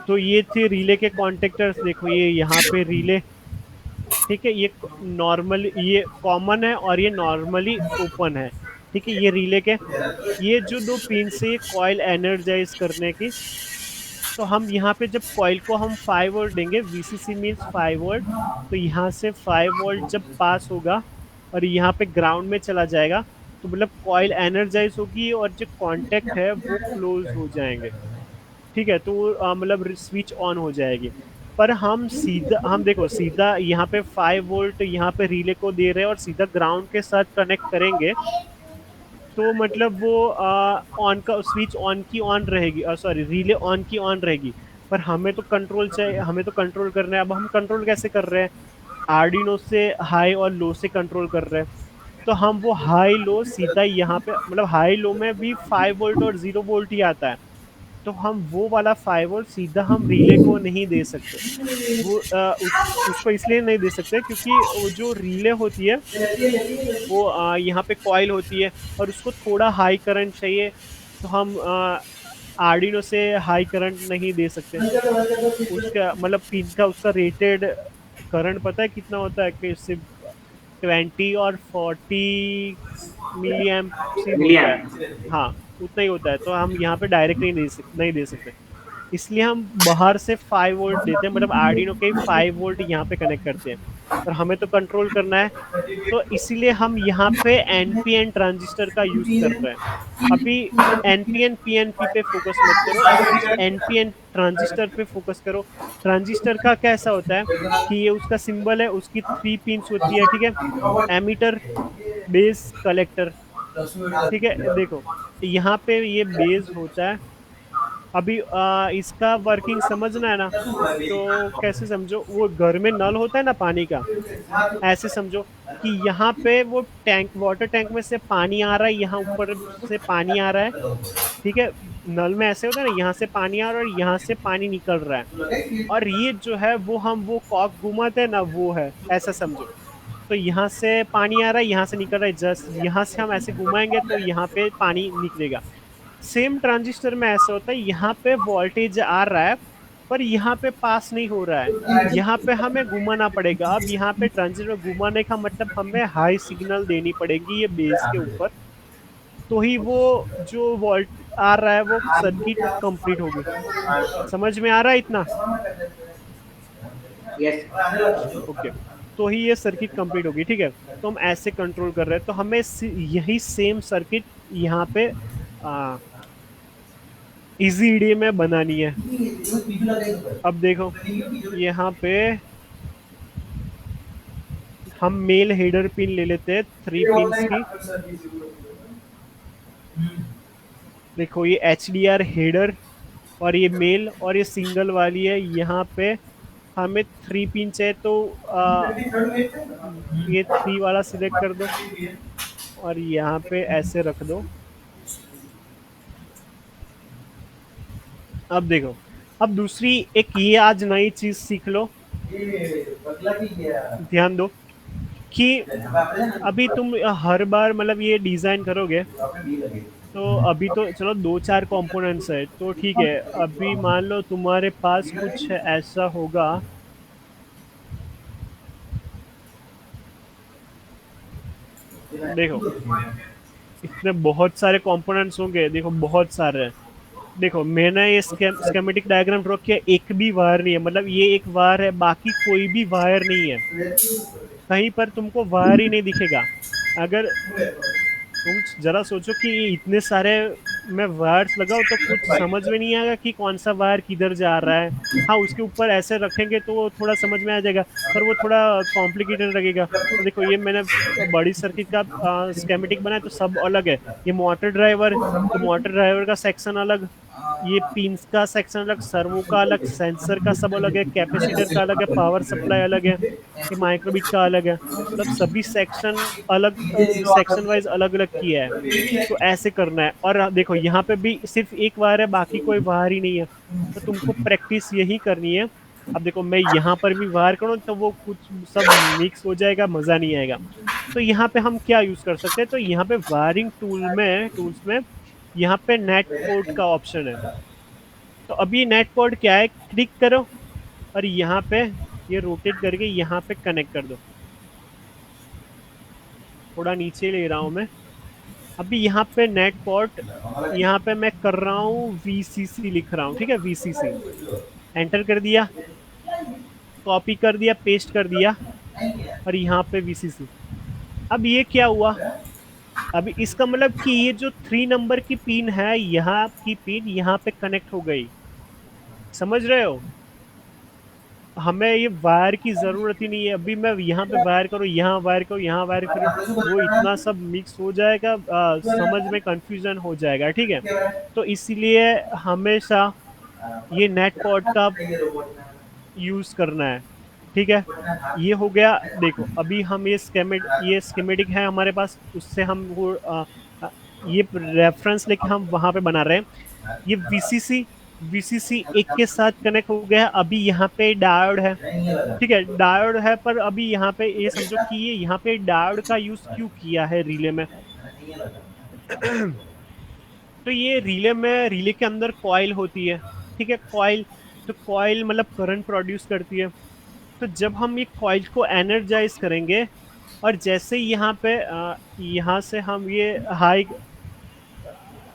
तो ये थे रिले के कॉन्टेक्टर्स। देखो ये यहाँ पे रिले, ठीक है, ये नॉर्मल ये कॉमन है और ये नॉर्मली ओपन है, ठीक है। ये रिले के ये जो 2 पिन से कॉइल एनर्जाइज करने की, तो हम यहाँ पे जब कॉइल को हम 5 वोल्ट देंगे, VCC मीन्स 5 वोल्ट, तो यहाँ से 5 वोल्ट जब पास होगा और यहाँ पे ग्राउंड में चला जाएगा तो मतलब कॉइल एनर्जाइज होगी और जो कांटेक्ट है वो क्लोज हो जाएंगे, ठीक है। तो मतलब स्विच ऑन हो जाएगी। पर हम सीधा हम देखो सीधा यहाँ पे 5 वोल्ट यहाँ पे रिले को दे रहे हैं और सीधा ग्राउंड के साथ कनेक्ट करेंगे, तो मतलब वो ऑन का स्विच ऑन की ऑन रहेगी, सॉरी रिले ऑन की ऑन रहेगी। पर हमें तो कंट्रोल चाहिए, हमें तो कंट्रोल करना है। अब हम कंट्रोल कैसे कर रहे हैं? आर्डिनो से हाई और लो से कंट्रोल कर रहे हैं। तो हम वो हाई लो सीधा यहाँ पे, मतलब हाई लो में भी 5 वोल्ट और 0 वोल्ट ही आता है, तो हम वो वाला 5 वोल्ट सीधा हम रिले को नहीं दे सकते। वो उसको इसलिए नहीं दे सकते क्योंकि वो जो रिले होती है वो यहाँ पे कॉइल होती है और उसको थोड़ा हाई करंट चाहिए, तो हम आर्डिनो से हाई करंट नहीं दे सकते। उसका मतलब पिन का उसका रेटेड करंट पता है कितना होता है? कि सिर्फ 20 और 40 मिली एम्प सिर्फ होता है, हाँ उतना ही होता है। तो हम यहाँ पे डायरेक्ट नहीं दे सकते, इसलिए हम बाहर से 5 वोल्ट देते हैं, मतलब आर्डिनो के 5 वोल्ट यहाँ पे कनेक्ट करते हैं। और हमें तो कंट्रोल करना है, तो इसीलिए हम यहाँ पे एनपीएन ट्रांजिस्टर का यूज कर रहे हैं। अभी एनपीएन पीएनपी पे फोकस मत करो, एनपीएन ट्रांजिस्टर पे फोकस करो। ट्रांजिस्टर का कैसा होता है कि ये उसका सिंबल है, उसकी 3 पिन्स होती है, ठीक है, एमीटर, बेस, कलेक्टर, ठीक है। देखो यहाँ पे ये बेस होता है। अभी इसका वर्किंग समझना है ना, तो कैसे समझो, वो घर में नल होता है ना पानी का, ऐसे समझो कि यहाँ पे वो टैंक, वाटर टैंक में से पानी आ रहा है, यहाँ ऊपर से पानी आ रहा है, ठीक है। नल में ऐसे होता है ना, यहाँ से पानी आ रहा है और यहाँ से पानी निकल रहा है, और ये जो है वो हम वो कॉक घुमाते हैं ना, वो है, ऐसा समझो। तो यहाँ से पानी आ रहा है, यहाँ से निकल रहा है, जस्ट यहाँ से हम ऐसे घुमाएंगे तो यहाँ पे पानी निकलेगा। सेम ट्रांजिस्टर में ऐसा होता है, यहाँ पे वोल्टेज आ रहा है पर यहाँ पे पास नहीं हो रहा है, यहाँ पे हमें घुमाना पड़ेगा। अब यहाँ पे ट्रांजिस्टर में घुमाने का मतलब हमें हाई सिग्नल देनी पड़ेगी ये बेस के ऊपर, तो ही वो जो वोल्ट आ रहा है वो सर्किट कंप्लीट होगी। समझ में आ रहा है इतना? यस। ओके, तो ही ये सर्किट कंप्लीट होगी, ठीक है। तो हम ऐसे कंट्रोल कर रहे हैं, तो हमें यही सेम सर्किट यहाँ पे इजी ईडी में बनानी है। अब देखो यहाँ पे हम मेल हेडर पिन ले लेते हैं 3 पिन्स की। देखो ये HDR हेडर और ये मेल, और ये सिंगल वाली है। यहाँ पे हमें 3 पिन चाहिए, तो ये 3 वाला सिलेक्ट कर दो और यहाँ पे ऐसे रख दो। अब देखो, अब दूसरी एक ये आज नई चीज सीख लो, ध्यान दो कि अभी तुम हर बार मतलब ये डिजाइन करोगे, तो अभी तो चलो 2-4 कंपोनेंट्स है तो ठीक है। अभी मान लो तुम्हारे पास कुछ ऐसा होगा, देखो इसमें बहुत सारे कंपोनेंट्स होंगे, देखो बहुत सारे हैं। देखो मैंने ये स्कीमेटिक डायग्राम ड्रॉ किया, एक भी वायर नहीं है, मतलब ये एक वायर है, बाकी कोई भी वायर नहीं है, कहीं पर तुमको वायर ही नहीं दिखेगा। अगर तुम जरा सोचो कि इतने सारे मैं वायर्स लगाऊं तो कुछ समझ में नहीं आएगा कि कौन सा वायर किधर जा रहा है। हाँ उसके ऊपर ऐसे रखेंगे तो वो थोड़ा समझ में आ जाएगा, पर वो थोड़ा कॉम्प्लिकेटेड लगेगा। तो देखो ये मैंने बड़ी सर्किट का स्कीमेटिक बनाया तो सब अलग है। ये मोटर ड्राइवर, तो मोटर ड्राइवर का सेक्शन अलग, ये पिंस का सेक्शन अलग, सर्वो का अलग, सेंसर का सब अलग है, कैपेसिटर का अलग है, पावर सप्लाई अलग है, ये माइक्रोबिट का अलग है, मतलब सभी सेक्शन अलग, सेक्शन वाइज अलग अलग किया है। तो ऐसे करना है। और देखो यहाँ पे भी सिर्फ एक वायर है, बाकी कोई वायर ही नहीं है, तो तुमको प्रैक्टिस यही करनी है। अब देखो मैं यहाँ पर भी वायर करूँ तो वो कुछ सब मिक्स हो जाएगा, मज़ा नहीं आएगा। तो यहाँ पे हम क्या यूज़ कर सकते हैं, तो यहाँ पे वायरिंग टूल्स में यहाँ पे नेट पोर्ट का ऑप्शन है। तो अभी नेट पोर्ट क्या है, क्लिक करो और यहाँ पे ये रोटेट करके यहाँ पे कनेक्ट कर दो। थोड़ा नीचे ले रहा हूँ मैं। अभी यहाँ पे नेट पोर्ट, यहाँ पे मैं कर रहा हूँ VCC लिख रहा हूँ, ठीक है, VCC एंटर कर दिया, कॉपी कर दिया, पेस्ट कर दिया और यहाँ पे VCC। अब ये क्या हुआ, अभी इसका मतलब कि ये जो 3 नंबर की पिन है, यहाँ की पिन यहाँ पे कनेक्ट हो गई, समझ रहे हो? हमें ये वायर की ज़रूरत ही नहीं है। अभी मैं यहाँ पे वायर करूँ, यहाँ वायर करूँ, यहाँ वायर करूँ, वो इतना सब मिक्स हो जाएगा, समझ में कंफ्यूजन हो जाएगा, ठीक है। तो इसीलिए हमेशा ये नेट पॉड का यूज़ करना है, ठीक है। ये हो गया। देखो अभी हम ये स्कीमेटिक है हमारे पास, उससे हम वो ये रेफरेंस लेके हम वहाँ पे बना रहे हैं। ये वीसीसी एक के साथ कनेक्ट हो गया है। अभी यहाँ पे डायोड है, ठीक है, डायोड है, पर अभी यहाँ पे ये समझो कि ये यहाँ पे डायोड का यूज़ क्यों किया है रिले में। तो ये रिले के अंदर कॉइल होती है, ठीक है, कॉइल। तो कॉइल मतलब करंट प्रोड्यूस करती है। तो जब हम ये कॉइल को एनर्जाइज करेंगे और जैसे ही यहाँ से हम ये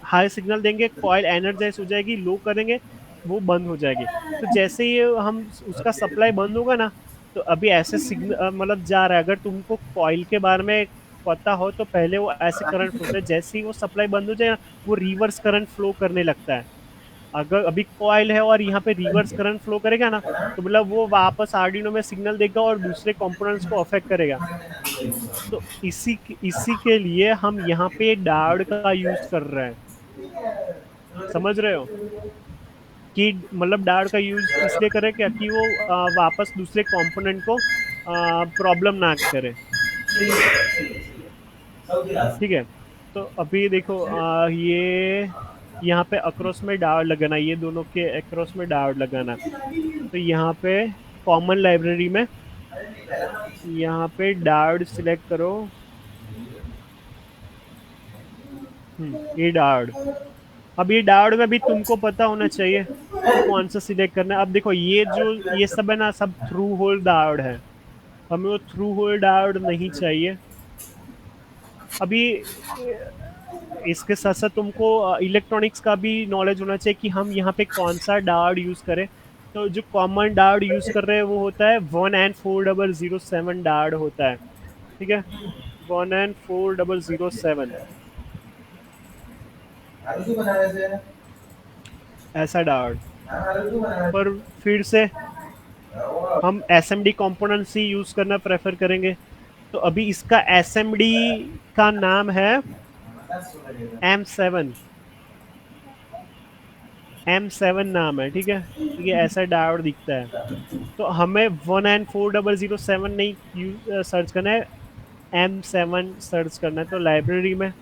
हाई सिग्नल देंगे, कॉइल एनर्जाइज हो जाएगी, लो करेंगे वो बंद हो जाएगी। तो जैसे ही हम उसका सप्लाई बंद होगा ना, तो अभी ऐसे सिग्नल मतलब जा रहा है। अगर तुमको कॉइल के बारे में पता हो तो पहले वो ऐसे करंट होते हैं, जैसे ही वो सप्लाई बंद हो जाए ना, वो रिवर्स करंट फ्लो करने लगता है। अगर अभी कॉइल है और यहाँ पे रिवर्स करंट फ्लो करेगा ना, तो मतलब वो वापस आर्डिनो में सिग्नल देगा और दूसरे कंपोनेंट्स को अफेक्ट करेगा। तो इसी के लिए हम यहाँ पे डायोड का यूज कर रहे हैं, समझ रहे हो कि मतलब डायोड का यूज इसलिए करें क्या कि वो वापस दूसरे कंपोनेंट को प्रॉब्लम ना करे, ठीक है। तो अभी देखो ये यहाँ पे अक्रॉस में डायोड लगाना, ये दोनों के अक्रॉस में डायोड लगाना। तो यहाँ पे कॉमन लाइब्रेरी में यहाँ पे डायोड सिलेक्ट करो। ये डायोड, अब ये डायोड में भी तुमको पता होना चाहिए कौन सा सिलेक्ट करना है। अब देखो ये सब है ना, सब थ्रू होल डायोड है, हमें वो थ्रू होल डायोड नहीं चाहिए। अभी इसके साथ साथ तुमको इलेक्ट्रॉनिक्स का भी नॉलेज होना चाहिए कि हम यहाँ पे कौन सा डायोड यूज़ करें। तो जो कॉमन डायोड यूज़ कर रहे हैं वो होता है 1N4007 डायोड होता है, ठीक है, 1N4007 ऐसा डायोड। पर फिर से हम SMD कंपोनेंट्स ही यूज़ करना प्रेफर करेंगे। तो अभी इसका SMD का नाम है M7 नाम है, ठीक है। तो ये ऐसा डायोड दिखता है। तो हमें 1N4007 नहीं सर्च करना है, M7 सर्च करना है। तो लाइब्रेरी में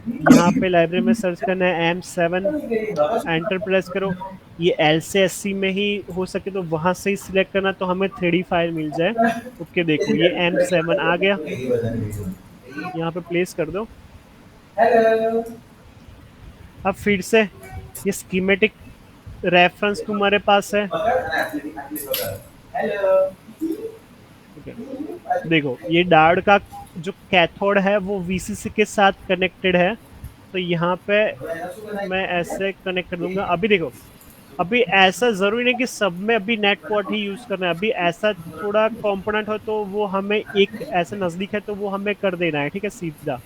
यहाँ पे लाइब्रेरी में सर्च करना है M7, एंटर प्रेस करो। ये L से SC में ही हो सके तो वहाँ से ही सिलेक्ट करना, तो हमें 3D फाइल मिल जाए। ओके देखो ये M7 आ गया, यहाँ पे प्लेस कर दो। अब फिर से ये स्कीमेटिक रेफरेंस तुम्हारे पास है, okay। देखो ये डायोड का जो कैथोड है वो VCC के साथ कनेक्टेड है। तो यहाँ पे मैं ऐसे कनेक्ट कर दूंगा। अभी देखो अभी ऐसा ज़रूरी नहीं कि सब में अभी नेट पॉट ही यूज़ करना है। अभी ऐसा थोड़ा कंपोनेंट हो तो वो हमें एक ऐसे नज़दीक है तो वो हमें कर देना है, ठीक है, सीधा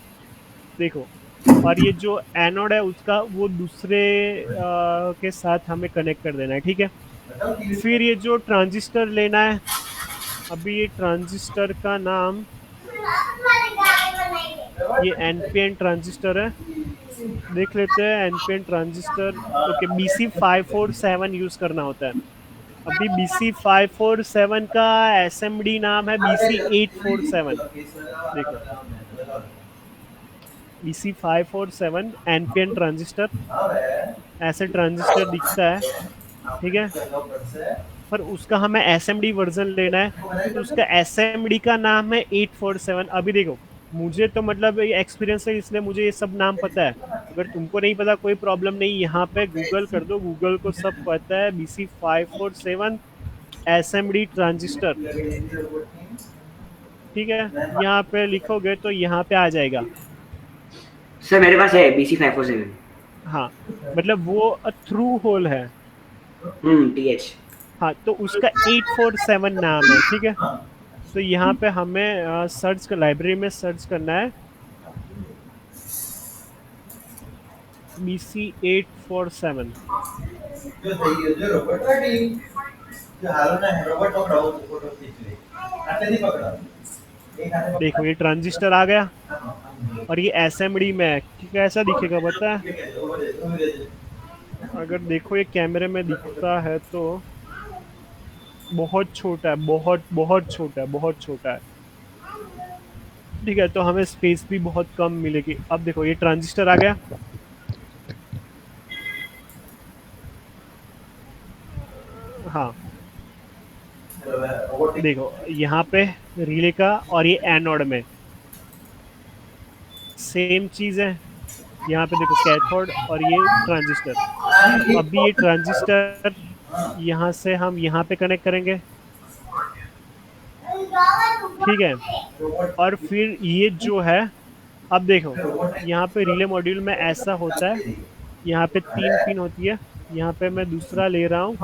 देखो। और ये जो एनोड है उसका वो दूसरे के साथ हमें कनेक्ट कर देना है, ठीक है। फिर ये जो ट्रांजिस्टर लेना है, अभी ये ट्रांजिस्टर का नाम ये NPN ट्रांजिस्टर है, देख लेते हैं NPN transistor. Okay BC547 use करना होता है। अभी BC547 का SMD नाम है BC847। देखो BC547 NPN ट्रांजिस्टर, ऐसे ट्रांजिस्टर दिखता है, ठीक है। पर उसका हमें SMD वर्जन लेना है, तो उसका SMD का नाम है 847। अभी देखो मुझे तो मतलब एक्सपीरियंस है इसलिए मुझे ये सब नाम पता है। अगर तुमको नहीं पता कोई प्रॉब्लम नहीं, यहाँ पे गूगल कर दो, गूगल को सब पता है। BC547 SMD ट्रांजिस्टर, ठीक है, यहाँ पे लिखोगे तो यहाँ पे आ जाएगा। सर मेरे पास है BC547। हाँ मतलब वो थ्रू होल है, TH। हाँ तो उसका 847 नाम है, ठीक है। तो यहाँ पे हमें सर्च कर लाइब्रेरी में सर्च करना है BC847। देखो ये ट्रांजिस्टर आ गया और ये एसएमडी में है। कैसा दिखेगा पता है? अगर देखो ये कैमरे में दिखता है तो बहुत छोटा है, बहुत बहुत छोटा है, बहुत छोटा है। ठीक है, तो हमें स्पेस भी बहुत कम मिलेगी। अब देखो ये ट्रांजिस्टर आ गया। हाँ देखो यहाँ पे रिले का और ये एनोड में सेम चीज है। यहाँ पे देखो कैथोड और ये ट्रांजिस्टर। अभी ये ट्रांजिस्टर यहाँ से हम यहाँ पे कनेक्ट करेंगे, ठीक है। और फिर ये जो है, अब देखो यहाँ पे रिले मॉड्यूल में ऐसा होता है, यहाँ पे 3 पिन होती है। यहाँ पे मैं दूसरा ले रहा हूँ।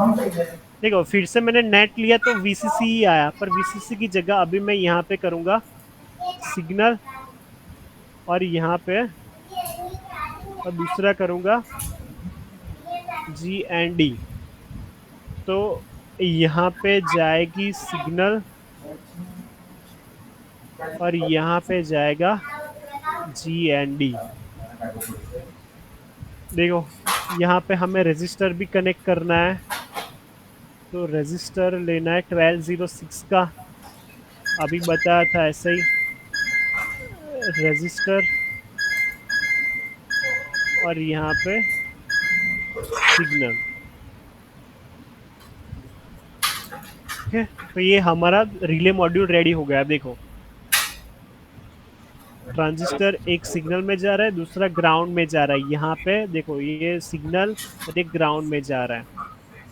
देखो फिर से मैंने नेट लिया तो वीसीसी ही आया, पर वीसीसी की जगह अभी मैं यहाँ पे करूँगा सिग्नल और यहाँ पे और दूसरा करूँगा GND। तो यहाँ पे जाएगी सिग्नल और यहाँ पे जाएगा GND। देखो यहाँ पे हमें रजिस्टर भी कनेक्ट करना है, तो रजिस्टर लेना है 1206 का, अभी बताया था ऐसे ही। रजिस्टर और यहाँ पे सिग्नल। ठीक है, तो ये हमारा रिले मॉड्यूल रेडी हो गया। देखो ट्रांजिस्टर एक सिग्नल में जा रहा है, दूसरा ग्राउंड में जा रहा है। यहाँ पे देखो ये सिग्नल और एक ग्राउंड में जा रहा है।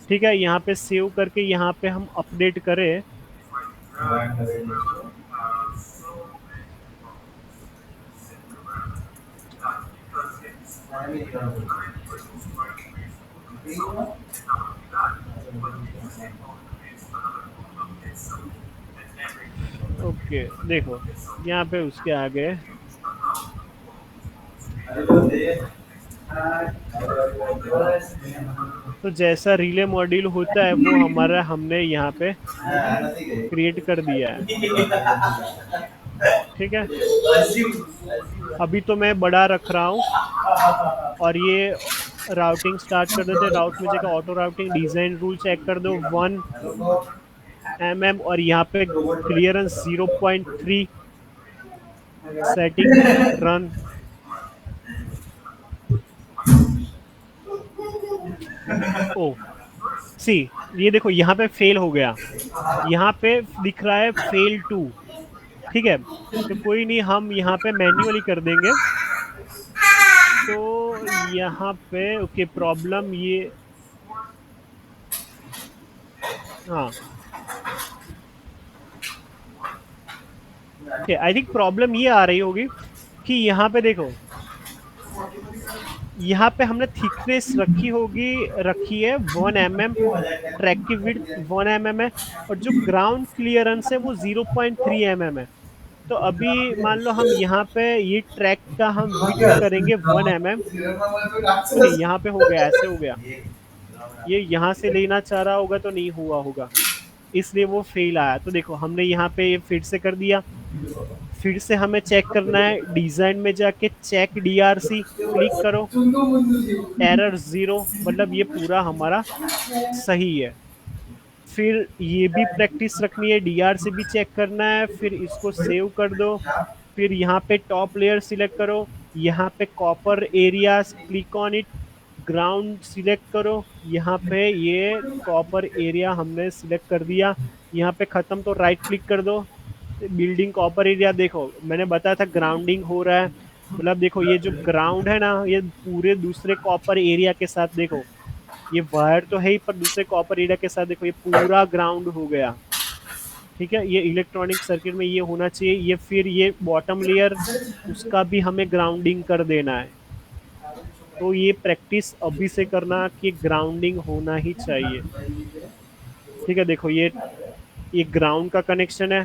ठीक है, यहाँ पे सेव करके यहाँ पे हम अपडेट करें। ओके देखो यहाँ पे उसके आगे तो जैसा रिले मॉड्यूल होता है वो हमारा हमने यहाँ पे क्रिएट कर दिया है। ठीक है, अभी तो मैं बड़ा रख रहा हूँ और ये राउटिंग स्टार्ट कर देते हैं। राउट में जगह auto routing design rule check कर दो 1 mm और यहाँ पे क्लियरेंस 0.3 सेटिंग रन। ओ सी ये देखो यहाँ पे फेल हो गया, यहाँ पे दिख रहा है फेल 2। ठीक है, तो कोई नहीं, हम यहाँ पे मैन्युअली कर देंगे। तो यहाँ पे ओके प्रॉब्लम ये, हाँ ओके आई थिंक प्रॉब्लम ये आ रही होगी कि यहाँ पे देखो, यहाँ पे हमने थिकनेस रखी है 1 mm, ट्रैक की विड्थ 1 mm है और जो ग्राउंड क्लियरेंस है वो 0.3 mm है। तो अभी मान लो हम यहाँ पे ये ट्रैक का हम विड्थ करेंगे 1 mm। ओके यहाँ पे हो गया, ऐसे हो गया। ये यहाँ से लेना चाह रहा होगा तो नहीं हुआ होगा, इसलिए वो फेल आया। तो देखो हमने यहाँ पे ये फिर से कर दिया। फिर से हमें चेक करना है, डिजाइन में जाके चेक DRC क्लिक करो, एरर 0, मतलब ये पूरा हमारा सही है। फिर ये भी प्रैक्टिस रखनी है, DRC भी चेक करना है। फिर इसको सेव कर दो। फिर यहाँ पे टॉप लेयर सिलेक्ट करो, यहाँ पे copper area click on it, ground select करो। यहाँ पे ये कॉपर एरिया हमने सिलेक्ट कर दिया। यहाँ पे ख़त्म तो राइट क्लिक कर दो, बिल्डिंग कॉपर एरिया। देखो मैंने बताया था ग्राउंडिंग हो रहा है, मतलब देखो ये जो ग्राउंड है ना, ये पूरे दूसरे कॉपर एरिया के साथ, देखो ये वायर तो है ही पर दूसरे कॉपर एरिया के साथ देखो ये पूरा ग्राउंड हो गया। ठीक है, ये इलेक्ट्रॉनिक सर्किट में ये होना चाहिए। ये फिर ये बॉटम लेयर, उसका भी हमें ग्राउंडिंग कर देना है। तो ये प्रैक्टिस अभी से करना कि ग्राउंडिंग होना ही चाहिए। ठीक है, देखो ये ग्राउंड का कनेक्शन है।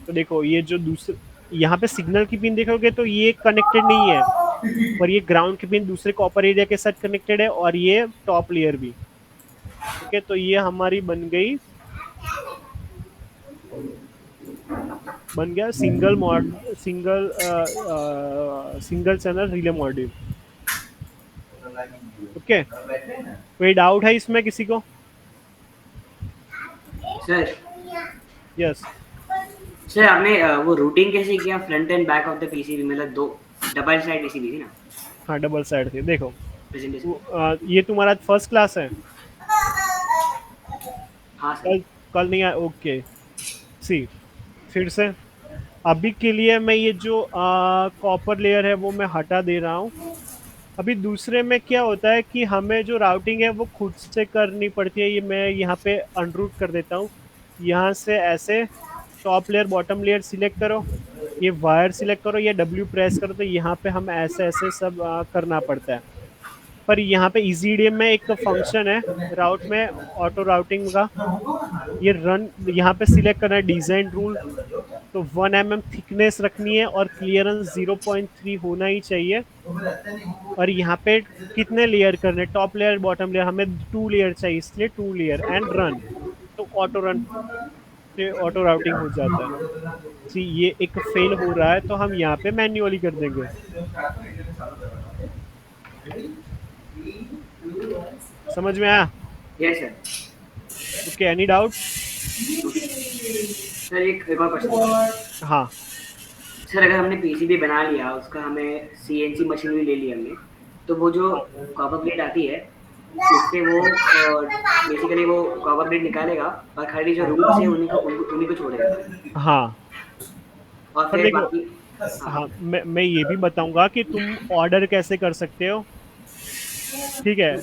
तो देखो ये जो दूसरे यहाँ पे सिग्नल की पिन देखोगे तो ये कनेक्टेड नहीं है, पर ये ग्राउंड की पिन दूसरे कॉपर एरिया के साथ कनेक्टेड है और ये टॉप लेयर भी। ठीक है, तो ये हमारी बन गई बन गया single channel relay module. Okay, कोई डाउट है इसमें किसी को? Sir yes. सर आपने वो रूटिंग कैसे किया front end back of the PCB, मतलब दो डबल साइड पीसीबी थी ना हाँ, डबल साइड थी। देखो प्रेजेंटेशन? ये तुम्हारा फर्स्ट क्लास है? हाँ सर। कल कल नहीं आया? ओके, सी फिर से अभी के लिए मैं ये जो कॉपर लेयर है वो मैं हटा दे रहा हूँ। अभी दूसरे में क्या होता है कि हमें जो राउटिंग है वो खुद से करनी पड़ती है। ये मैं यहाँ पे अनरूट कर देता हूँ। यहाँ से ऐसे top layer bottom layer select करो, ये वायर सिलेक्ट करो, ये डब्ल्यू प्रेस करो, तो यहाँ पे हम ऐसे ऐसे सब करना पड़ता है। पर यहाँ पे EasyEDM में एक फंक्शन है राउट में ऑटो राउटिंग का, ये रन यहाँ पे सिलेक्ट करना है डिजाइन रूल। तो 1 mm थिकनेस रखनी है और क्लियरेंस 0.3 होना ही चाहिए। और यहाँ पे कितने लेयर करने, टॉप लेयर बॉटम लेयर, हमें 2 लेयर चाहिए इसलिए 2 लेयर एंड रन। तो ऑटो रन से ऑटो राउटिंग हो जाता है। जी ये एक फेल हो रहा है तो हम यहाँ पे मैन्युअली कर देंगे। समझ में आया? Yes sir. Okay, any doubt? Sir एक और क्वेश्चन। हाँ सर अगर हमने पीसीबी बना लिया, उसका हमें सीएनसी मशीन भी ले ली हमने, तो वो जो कॉपर प्लेट आती है उससे वो बेसिकली वो कॉपर प्लेट निकालेगा और खाली जो रूट्स है उन्हीं को छोड़ेगा, हाँ। और पर फिर देखो, बाकी। हाँ मैं ये भी बताऊंगा कि तुम ऑर्डर कैसे कर सकते हो। ठीक है,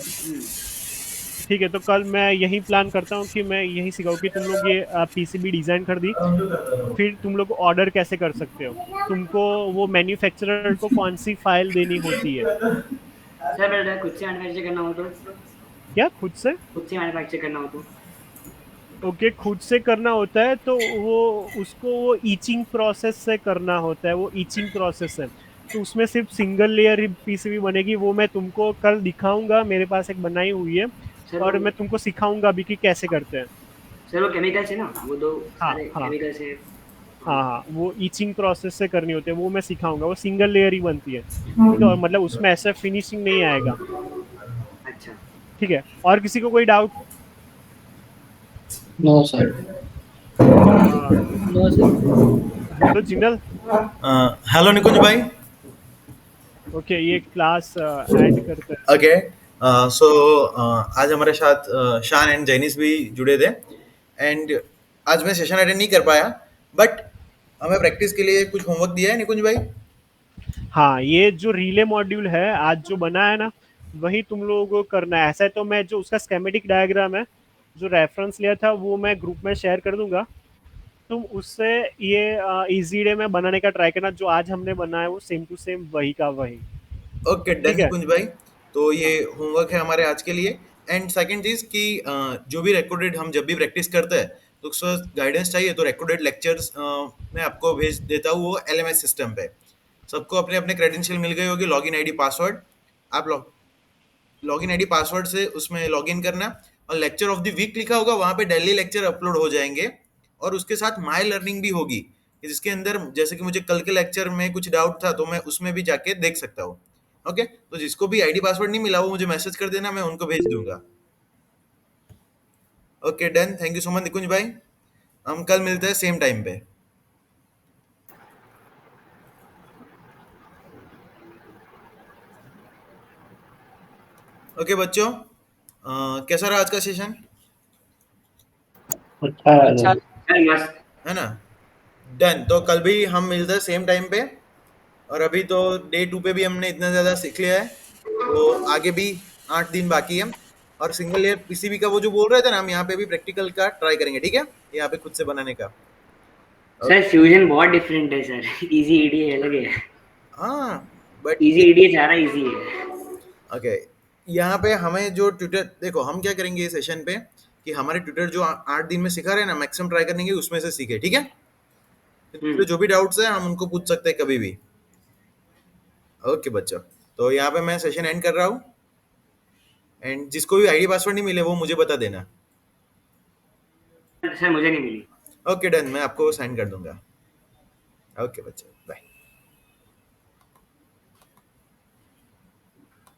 ठीक है। तो कल मैं यही प्लान करता हूँ कि मैं यही सिखाऊँ कि तुम लोग ये पीसीबी डिज़ाइन कर दी, फिर तुम लोग ऑर्डर कैसे कर सकते हो। तुमको वो मैन्युफैक्चरर को कौन सी फाइल देनी होती है। सर मेरा खुद से मैन्युफैक्चर करना हो तो? क्या खुद से? खुद से मैन्युफैक्चर करना हो तो? ओके, खुद से करना होता है तो वो उसको वो ईचिंग प्रोसेस से करना होता है, वो ईचिंग प्रोसेस है। तो उसमें सिर्फ सिंगल लेयर पीसीबी बनेगी, वो मैं तुमको कल दिखाऊंगा, मेरे पास एक बनाई हुई है सर और वो मैं तुमको सिखाऊंगा अभी कि कैसे करते हैं। सर वो केमिकल्स है ना, वो दो हाँ सारे हाँ केमिकल्स है। हाँ हाँ, वो ईचिंग प्रोसेस से करनी होती है, वो मैं सिखाऊंगा। वो सिंगल लेयर ही बनती है, ठीक है, और मतलब उसमें ऐसा फिनिशिंग नहीं आएगा। अच्छा। ठीक है, और किसी को कोई doubt? No sir. No sir. बोलो जिनल। हेलो निकुंज भाई। ओके, ये क्लास एंड करते हैं। ओके, सो आज हमारे साथ शान एंड जैनिस भी जुड़े थे एंड आज मैं सेशन अटेंड नहीं कर पाया, बट हमें प्रैक्टिस के लिए कुछ होमवर्क दिया है निकुंज भाई। हाँ, ये जो रिले मॉड्यूल है आज जो बना है ना, वही तुम लोगों को करना है। ऐसा है तो मैं जो उसका स्केमेटिक डायग्राम है, जो रेफरेंस लिया था, वो मैं ग्रुप में शेयर कर दूंगा। तुम उससे ये इजी डे में बनाने का ट्राई करना। जो आज हमने बनाया है वो सेम टू सेम वही का वही। ओके डन ठीक है। निकुंज भाई, तो ये हाँ होमवर्क है हमारे आज के लिए। एंड सेकंड चीज कि जो भी रिकॉर्डेड हम जब भी प्रैक्टिस करते हैं तो उसका गाइडेंस चाहिए, तो रिकॉर्डेड लेक्चर्स मैं आपको भेज देता हूँ वो LMS सिस्टम पे। सबको अपने अपने क्रेडेंशियल मिल गई होगी, लॉगिन आईडी पासवर्ड। आप लॉगिन आईडी पासवर्ड से उसमें लॉगिन करना और लेक्चर ऑफ द वीक लिखा होगा, वहां पे डेली लेक्चर अपलोड हो जाएंगे और उसके साथ माय लर्निंग भी होगी, जिसके अंदर जैसे कि मुझे कल के लेक्चर में कुछ डाउट था तो मैं उसमें भी जाके देख सकता हूँ। ओके, तो जिसको भी आईडी पासवर्ड नहीं मिला वो मुझे मैसेज कर देना, मैं उनको भेज दूंगा। Okay done, thank you so much Nikunj भाई। हम कल मिलते हैं सेम टाइम पे। ओके बच्चों, कैसा रहा आज का सेशन? अच्छा। सर मस्त। है ना? डन, तो कल भी हम मिलते हैं सेम टाइम पे। और अभी तो डे 2 पे भी हमने इतना ज़्यादा सीख लिया है, तो आगे भी 8 दिन बाकी है। और सिंगल लेयर पीसीबी का वो जो बोल रहे थे ना, हम यहाँ पे भी प्रैक्टिकल का ट्राई करेंगे, ठीक है, यहाँ पे खुद से बनाने का। सर फ्यूजन बहुत डिफरेंट है सर। इजी ईडीए अलग है। हाँ बट इजी ईडीए ज़्यादा इजी है। ओके, यहाँ पे हमें जो ट्यूटर, देखो हम क्या करेंगे इस सेशन पे कि हमारे ट्यूटर जो 8 दिन में सिखा रहे हैं ना, मैक्सिमम ट्राई करेंगे उसमें से सीखे, ठीक है। तो जो भी डाउट्स है हम उनको पूछ सकते हैं कभी भी। ओके बच्चों, तो यहाँ पे मैं सेशन एंड कर रहा हूँ एंड जिसको भी आईडी पासवर्ड नहीं मिले वो मुझे बता देना। सर मुझे नहीं मिली। ओके डन, मैं आपको साइन कर दूंगा। ओके बच्चे, बाय।